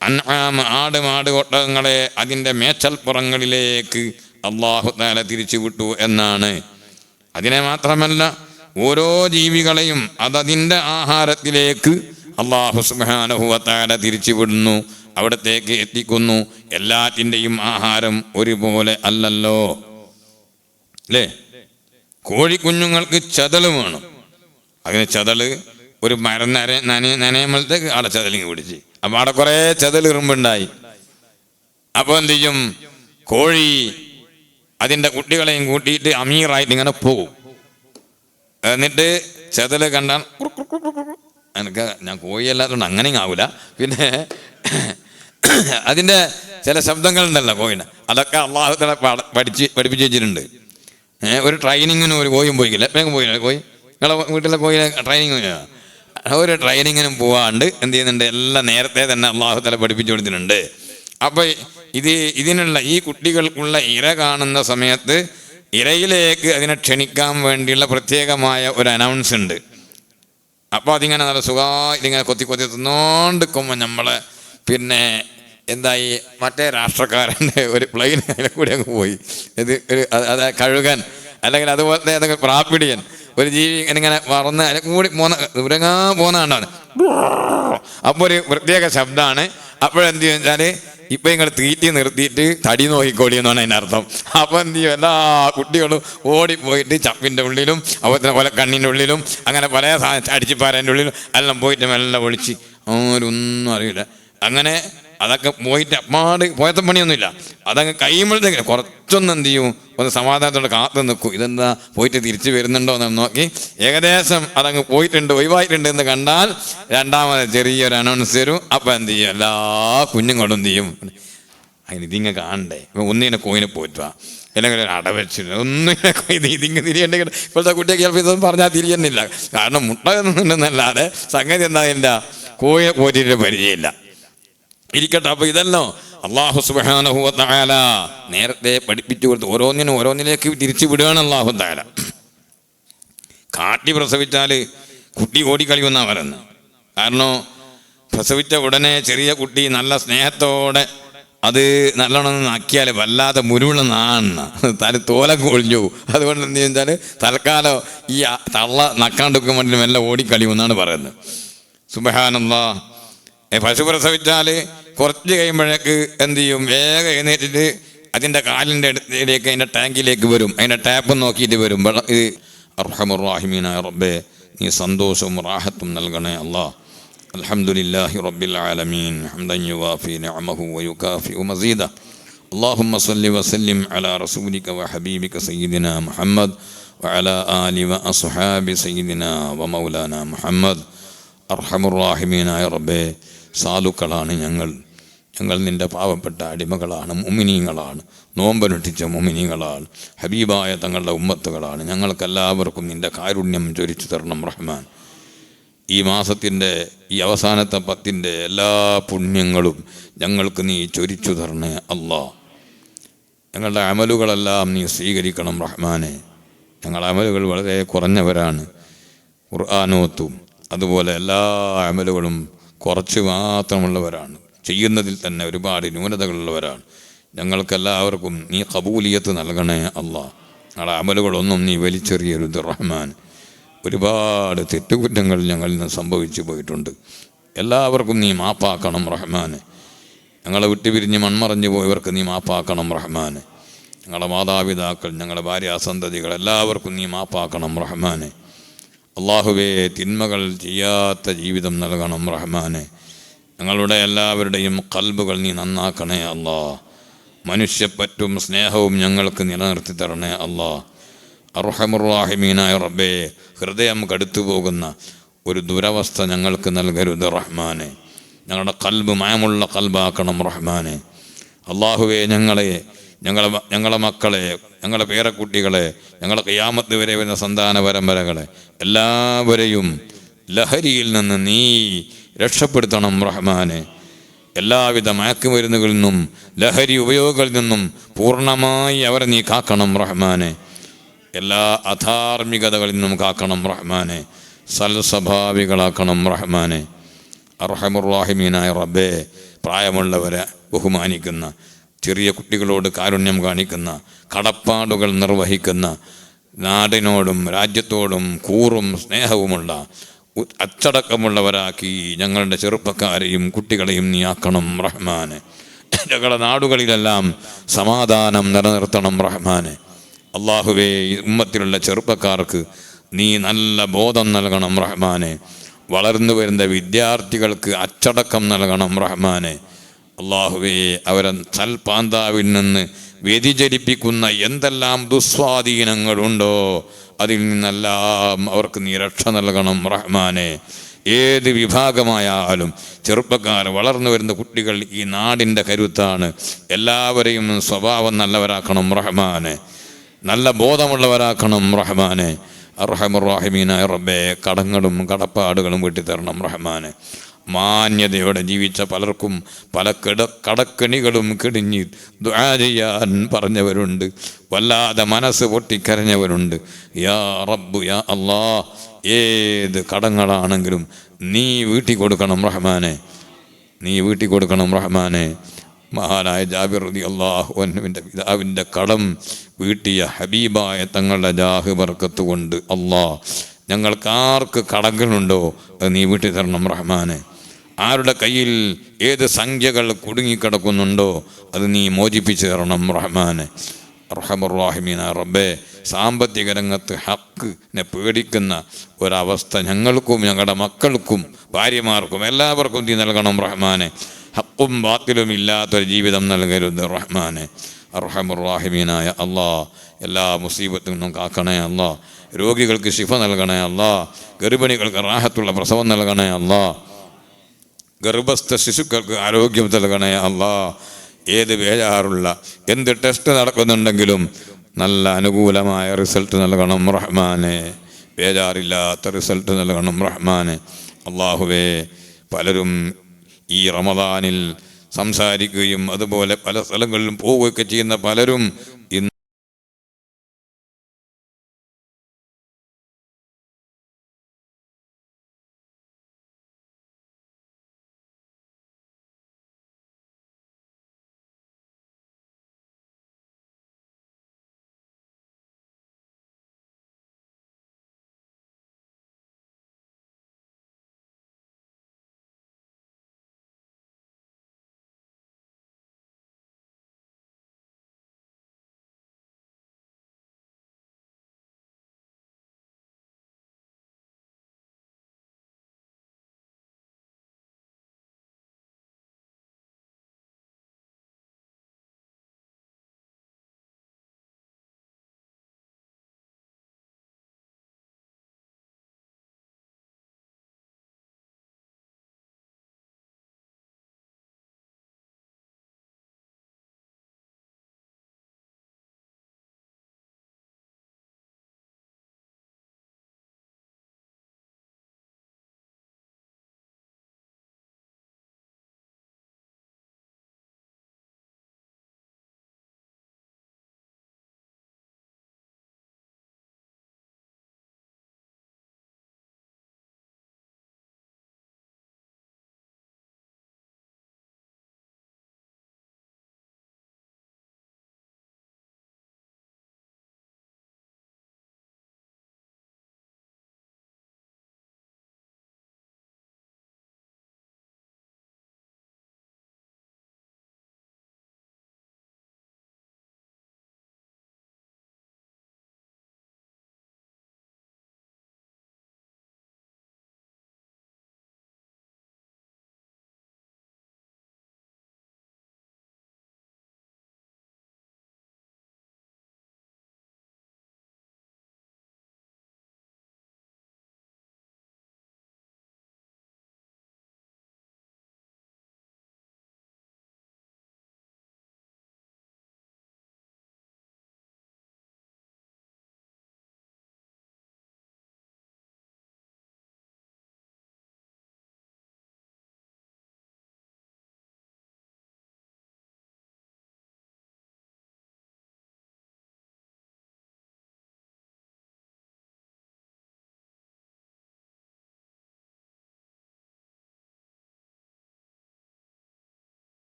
അൻആം ആട് മാട് ഒട്ടകങ്ങളെ അതിൻ്റെ മേച്ചൽപ്പുറങ്ങളിലേക്ക് അല്ലാഹു തആല തിരിച്ചു വിട്ടു എന്നാണ്. അതിനെ മാത്രമല്ല ഓരോ ജീവികളെയും അതതിൻ്റെ ആഹാരത്തിലേക്ക് അല്ലാഹു സുബ്ഹാനഹു വ തആല തിരിച്ചു വിടുന്നു, അവിടത്തേക്ക് എത്തിക്കുന്നു. എല്ലാറ്റിൻ്റെയും ആഹാരം ഒരുപോലെ അല്ലല്ലോ അല്ലേ? കോഴിക്കുഞ്ഞുങ്ങൾക്ക് ചതല് വേണം. അതിന് ചതല് ഒരു മരം നനയുമ്പോഴത്തേക്ക് അവിടെ ചതലിങ്ങ് പിടിച്ച്, അപ്പം അവിടെ കുറേ ചതലിറുമ്പുണ്ടായി. അപ്പോൾ എന്ത് ചെയ്യും? കോഴി അതിൻ്റെ കുട്ടികളെയും കൂട്ടിയിട്ട് അമീറായിട്ട് ഇങ്ങനെ പോകും. എന്നിട്ട് ചതല് കണ്ടാൽ എനിക്ക്, ഞാൻ കോഴിയല്ലാത്തതുകൊണ്ട് അങ്ങനെ ആവില്ല, പിന്നെ അതിൻ്റെ ചില ശബ്ദങ്ങളുണ്ടല്ലോ കോഴിനെ, അതൊക്കെ അല്ലാഹു തആല പഠിപ്പിച്ച് വെച്ചിട്ടുണ്ട്. ഒരു ട്രെയിനിങ്ങിനും ഒരു കോഴിയും പോയിക്കില്ല, വേഗം പോയില്ല കോഴി. നിങ്ങളെ വീട്ടിലെ കോഴിയെ ട്രെയിനിങ് ഒരു ട്രെയിനിങ്ങിനും പോവാണ്ട് എന്ത് ചെയ്യുന്നുണ്ട്? എല്ലാം നേരത്തെ തന്നെ അല്ലാഹു തആല പഠിപ്പിച്ചു കൊടുത്തിട്ടുണ്ട്. അപ്പോൾ ഇതിനുള്ള ഈ കുട്ടികൾക്കുള്ള ഇര കാണുന്ന സമയത്ത് ഇരയിലേക്ക് അതിനെ ക്ഷണിക്കാൻ വേണ്ടിയുള്ള പ്രത്യേകമായ ഒരു അനൗൺസ് ഉണ്ട്. അപ്പോൾ അതിങ്ങനെ നല്ല ഇതിങ്ങനെ കൊത്തി തിന്നോണ്ടിരിക്കുമ്പോൾ നമ്മളെ പിന്നെ എന്തായി മറ്റേ രാഷ്ട്രക്കാരൻ്റെ ഒരു പ്ലെയിൻ അതിനെ കൂടി അങ്ങ് പോയി. ഇത് അത് കഴുകൻ അല്ലെങ്കിൽ അതുപോലത്തെ ഏതെങ്കിലും പ്രാപ്പിടിയൻ ഒരു ജീവി ഇങ്ങനെ പറന്ന് അതിനെ കൂടി ദൂരങ്ങാ പോകുന്നതാണ്. അപ്പോൾ ഒരു പ്രത്യേക ശബ്ദമാണ്. അപ്പോഴെന്ത് വെച്ചാൽ ഇപ്പം നിങ്ങൾ തീറ്റി നിർത്തിയിട്ട് തടി നോക്കിക്കോളി എന്നാണ് അതിൻ്റെ അർത്ഥം. അപ്പോൾ എന്ത് ചെയ്യും? എല്ലാ കുട്ടികളും ഓടിപ്പോയിട്ട് ചപ്പിൻ്റെ ഉള്ളിലും അതുപോലെ പല കണ്ണിൻ്റെ ഉള്ളിലും അങ്ങനെ പല അടിച്ചിപ്പാരൻ്റെ ഉള്ളിലും എല്ലാം പോയിട്ട് മെല്ലെ ഒളിച്ച് ആരൊന്നും അറിയില്ല. അങ്ങനെ അതൊക്കെ പോയിട്ട് അപ്പാട് പോയത്തെ പണിയൊന്നുമില്ല. അതങ്ങ് കഴിയുമ്പോഴത്തേക്ക് കുറച്ചൊന്നും എന്ത് ചെയ്യും? ഒന്ന് സമാധാനത്തോടെ കാത്തു നിൽക്കും. ഇതെന്താ പോയിട്ട് തിരിച്ചു വരുന്നുണ്ടോ എന്ന് നോക്കി ഏകദേശം അതങ്ങ് പോയിട്ടുണ്ട്, ഒഴിവായിട്ടുണ്ട് എന്ന് കണ്ടാൽ രണ്ടാമത് ചെറിയൊരു അനൗൺസ് തരും. അപ്പം എന്ത് ചെയ്യും? എല്ലാ കുഞ്ഞുങ്ങളും എന്ത് ചെയ്യും? അതിന് ഇതിങ്ങ് കാണണ്ടേ, ഇപ്പം ഒന്നിനെ കോയിനെ പോറ്റുക അല്ലെങ്കിൽ ഒരു അടവച്ചിട്ട് ഒന്നിനെ ഇതിങ്ങ് തിരിയണ്ടെങ്കിൽ ഇപ്പോഴത്തെ കുട്ടിയൊക്കെ ചിലപ്പോൾ ഇതൊന്നും പറഞ്ഞാൽ തിരിയുന്നില്ല. കാരണം മുട്ട എന്നുണ്ടെന്നല്ലാതെ സംഗതി എന്താ, കോയിനെ പോറ്റിയിട്ട് പരിചയമില്ല. ഇരിക്കട്ടെ. അപ്പോൾ ഇതെല്ലാം അല്ലാഹു സുബ്ഹാനഹു വ തആല നേരത്തെ പഠിപ്പിച്ചു കൊടുത്ത് ഓരോന്നിലേക്ക് തിരിച്ചു വിടുകയാണ് അല്ലാഹു തആല. കാട്ടി പ്രസവിച്ചാൽ കുട്ടി ഓടിക്കളിയുമെന്നാണ് പറയുന്നത്. കാരണം പ്രസവിച്ച ഉടനെ ചെറിയ കുട്ടി നല്ല സ്നേഹത്തോടെ അത് നല്ലോണം നക്കിയാൽ വല്ലാതെ മുരുളെന്നാണ് തോലൊക്കെ ഒഴിഞ്ഞു പോകും. അതുകൊണ്ട് എന്ത് വെച്ചാൽ തൽക്കാലം ഈ തള്ള നക്കാണ്ടിരിക്കാൻ വേണ്ടി മെല്ലെ ഓടിക്കളിയുമെന്നാണ് പറയുന്നത്. സുബ്ഹാനല്ലാഹ്. പശു പ്രസവിച്ചാൽ കുറച്ച് കഴിയുമ്പോഴേക്ക് എന്ത് ചെയ്യും? വേഗം എഴുന്നേറ്റിട്ട് അതിൻ്റെ കാലിൻ്റെ അടുത്തേക്ക് അതിൻ്റെ ടാങ്കിലേക്ക് വരും. അതിൻ്റെ ടാപ്പ് നോക്കിയിട്ട് വരും. ഇത് അർഹമുർ റഹീമീനായ റബ്ബേ, നീ സന്തോഷവും റാഹത്തും നൽകണേ അല്ലാഹ്. അൽഹംദുലില്ലാഹി റബ്ബിൽ ആലമീൻ ഹംദൻ യുവാഫി നിഅമഹു വയുകാഫിഉ മസീദ. اللهم صل وسلم على رسولك وحبيبك سيدنا محمد وعلى آل وأصحاب سيدنا ومولانا محمد. അർഹമുർ റഹീമീനായ റബ്ബേ, സാധുക്കളാണ് ഞങ്ങൾ നിൻ്റെ പാവപ്പെട്ട അടിമകളാണ്, മുഅ്മിനീങ്ങളാണ്, നോമ്പനുഷ്ഠിച്ച മുഅ്മിനീങ്ങളാണ്, ഹബീബായ തങ്ങളുടെ ഉമ്മത്തുകളാണ്. ഞങ്ങൾക്കെല്ലാവർക്കും നിൻ്റെ കാരുണ്യം ചൊരിച്ചു തരണം റഹ്മാൻ. ഈ മാസത്തിൻ്റെ ഈ അവസാനത്തെ 10 എല്ലാ പുണ്യങ്ങളും ഞങ്ങൾക്ക് നീ ചൊരിച്ചു തരണേ അല്ലാ. ഞങ്ങളുടെ അമലുകളെല്ലാം നീ സ്വീകരിക്കണം റഹ്മാനെ. ഞങ്ങളുടെ അമലുകൾ വളരെ കുറഞ്ഞവരാണ്. ഖുർആനോത്തും അതുപോലെ എല്ലാ അമലുകളും കുറച്ച് മാത്രമുള്ളവരാണ്. ചെയ്യുന്നതിൽ തന്നെ ഒരുപാട് ന്യൂനതകളുള്ളവരാണ്. ഞങ്ങൾക്കെല്ലാവർക്കും നീ ഖബൂലിയത്ത് നൽകണേ അല്ലാ. ഞങ്ങളുടെ അമലുകളൊന്നും നീ വലിച്ചെറിയരുത് റഹ്മാൻ. ഒരുപാട് തെറ്റുകുറ്റങ്ങൾ ഞങ്ങളിൽ നിന്ന് സംഭവിച്ചു പോയിട്ടുണ്ട്. എല്ലാവർക്കും നീ മാപ്പാക്കണം റഹ്മാനെ. ഞങ്ങളെ വിട്ടുപിരിഞ്ഞ് മൺമറഞ്ഞു പോയവർക്ക് നീ മാപ്പാക്കണം റഹ്മാനെ. ഞങ്ങളുടെ മാതാപിതാക്കൾ, ഞങ്ങളുടെ ഭാര്യാസന്തതികൾ എല്ലാവർക്കും നീ മാപ്പാക്കണം റഹ്മാനെ. അള്ളാഹുവേ തിന്മകൾ ചെയ്യാത്ത ജീവിതം നൽകണം റഹ്മാനെ. ഞങ്ങളുടെ എല്ലാവരുടെയും ഖൽബുകൾ നീ നന്നാക്കണേ അല്ലാ. മനുഷ്യപ്പറ്റും സ്നേഹവും ഞങ്ങൾക്ക് നിലനിർത്തി തരണേ അല്ലാ. അർഹമുർ റഹീമീനായ റബ്ബേ, ഹൃദയം കടുത്തു പോകുന്ന ഒരു ദുരവസ്ഥ ഞങ്ങൾക്ക് നൽകരുത് റഹ്മാനെ. ഞങ്ങളുടെ ഖൽബ് മയമുള്ള ഖൽബാക്കണം റഹ്മാനെ. അള്ളാഹുവേ, ഞങ്ങളെ മക്കളെ, ഞങ്ങളുടെ പേരക്കുട്ടികളെ, ഞങ്ങളെ ഖിയാമത്ത് വരെ വരുന്ന സന്താന പരമ്പരകളെ എല്ലാവരെയും ലഹരിയിൽ നിന്ന് നീ രക്ഷപ്പെടുത്തണം റഹ്മാനെ. എല്ലാവിധ മയക്കുമരുന്നുകളിൽ നിന്നും ലഹരി ഉപയോഗങ്ങളിൽ നിന്നും പൂർണ്ണമായി അവരെ നീ കാക്കണം റഹ്മാനെ. എല്ലാ അധാർമികതകളിൽ നിന്നും കാക്കണം റഹ്മാനെ. സൽസ്വഭാവികളാക്കണം റഹ്മാനെ. അർഹമുർ റഹീമീനായ റബ്ബേ, പ്രായമുള്ളവരെ ബഹുമാനിക്കുന്ന, ചെറിയ കുട്ടികളോട് കാരുണ്യം കാണിക്കുന്ന, കടപ്പാടുകൾ നിർവഹിക്കുന്ന, നാടിനോടും രാജ്യത്തോടും കൂറും സ്നേഹവുമുള്ള അച്ചടക്കമുള്ളവരാക്കി ഞങ്ങളുടെ ചെറുപ്പക്കാരെയും കുട്ടികളെയും നീ ആക്കണം റഹ്മാനെ. ഞങ്ങളുടെ നാടുകളിലെല്ലാം സമാധാനം നിലനിർത്തണം റഹ്മാനെ. അള്ളാഹുവേ, ഉമ്മത്തിലുള്ള ചെറുപ്പക്കാർക്ക് നീ നല്ല ബോധം നൽകണം റഹ്മാനെ. വളർന്നു വരുന്ന വിദ്യാർത്ഥികൾക്ക് അച്ചടക്കം നൽകണം റഹ്മാനെ. അള്ളാഹുവേ, അവരെ സൽപാന്താവിൽ നിന്ന് വ്യതിചലിപ്പിക്കുന്ന എന്തെല്ലാം ദുസ്വാധീനങ്ങളുണ്ടോ അതിൽ നിന്നെല്ലാം അവർക്ക് നീ രക്ഷ നൽകണം റഹ്മാനെ. ഏത് വിഭാഗമായാലും ചെറുപ്പക്കാർ, വളർന്നു വരുന്ന കുട്ടികൾ ഈ നാടിൻ്റെ കരുത്താണ്. എല്ലാവരെയും സ്വഭാവം നല്ലവരാക്കണം റഹ്മാനെ. നല്ല ബോധമുള്ളവരാക്കണം റഹ്മാനെ. അർഹമുർ റഹീമീനായ റബ്ബേ, കടങ്ങളും കടപ്പാടുകളും വീട്ടിത്തരണം റഹ്മാനെ. മാന്യതയോടെ ജീവിച്ച പലർക്കും പല കടക്കെണികളും കിടിഞ്ഞ് ദുആ ചെയ്യാൻ പറഞ്ഞവരുണ്ട്. വല്ലാതെ മനസ്സ് പൊട്ടിക്കരഞ്ഞവരുണ്ട്. യാ റബ്ബ്, യാ അല്ലാ, ഏത് കടങ്ങളാണെങ്കിലും നീ വീട്ടി കൊടുക്കണം റഹ്മാനെ. നീ വീട്ടി കൊടുക്കണം റഹ്മാനെ. മഹാനായ ജാബിർ റളിയല്ലാഹു അൻഹുവിൻ്റെ പിതാവിൻ്റെ കടം വീട്ടിയ ഹബീബായ തങ്ങളുടെ ജാഹ് ബർക്കത്ത് കൊണ്ട് അല്ലാ, ഞങ്ങൾക്കാർക്ക് കടങ്ങളുണ്ടോ അത് നീ വീട്ടി തരണം റഹ്മാനെ. ആരുടെ കയ്യിൽ ഏത് സംഖ്യകൾ കുടുങ്ങിക്കിടക്കുന്നുണ്ടോ അത് നീ മോചിപ്പിച്ചു തരണം റഹ്മാനെ. അർഹമുർ റഹീമീനായ റബ്ബേ, സാമ്പത്തിക രംഗത്ത് ഹക്കിനെ പേടിക്കുന്ന ഒരവസ്ഥ ഞങ്ങൾക്കും ഞങ്ങളുടെ മക്കൾക്കും ഭാര്യമാർക്കും എല്ലാവർക്കും നീ നൽകണം റഹ്മാനെ. ഹക്കും ബാത്തിലും ഇല്ലാത്തൊരു ജീവിതം നൽകരുത് റഹ്മാനെ. അർഹമുർ റഹീമീനായ അല്ലാ, എല്ലാ മുസീബത്തിൽ നിന്നും കാക്കണേ അല്ലാ. രോഗികൾക്ക് ശിഫ നൽകണേ അല്ലാ. ഗർഭിണികൾക്ക് റാഹത്തുള്ള പ്രസവം നൽകണേ അല്ലാ. ഗർഭസ്ഥ ശിശുക്കൾക്ക് ആരോഗ്യം നൽകണേ അല്ലാ. ഏത് ബേജാറുള്ള എന്ത് ടെസ്റ്റ് നടക്കുന്നുണ്ടെങ്കിലും നല്ല അനുകൂലമായ റിസൾട്ട് നൽകണം റഹ്മാനെ. ബേജാറില്ലാത്ത റിസൾട്ട് നൽകണം റഹ്മാനെ. അള്ളാഹുവേ, പലരും ഈ റമദാനിൽ സംസാരിക്കുകയും അതുപോലെ പല സ്ഥലങ്ങളിലും പോവുകയൊക്കെ ചെയ്യുന്ന പലരും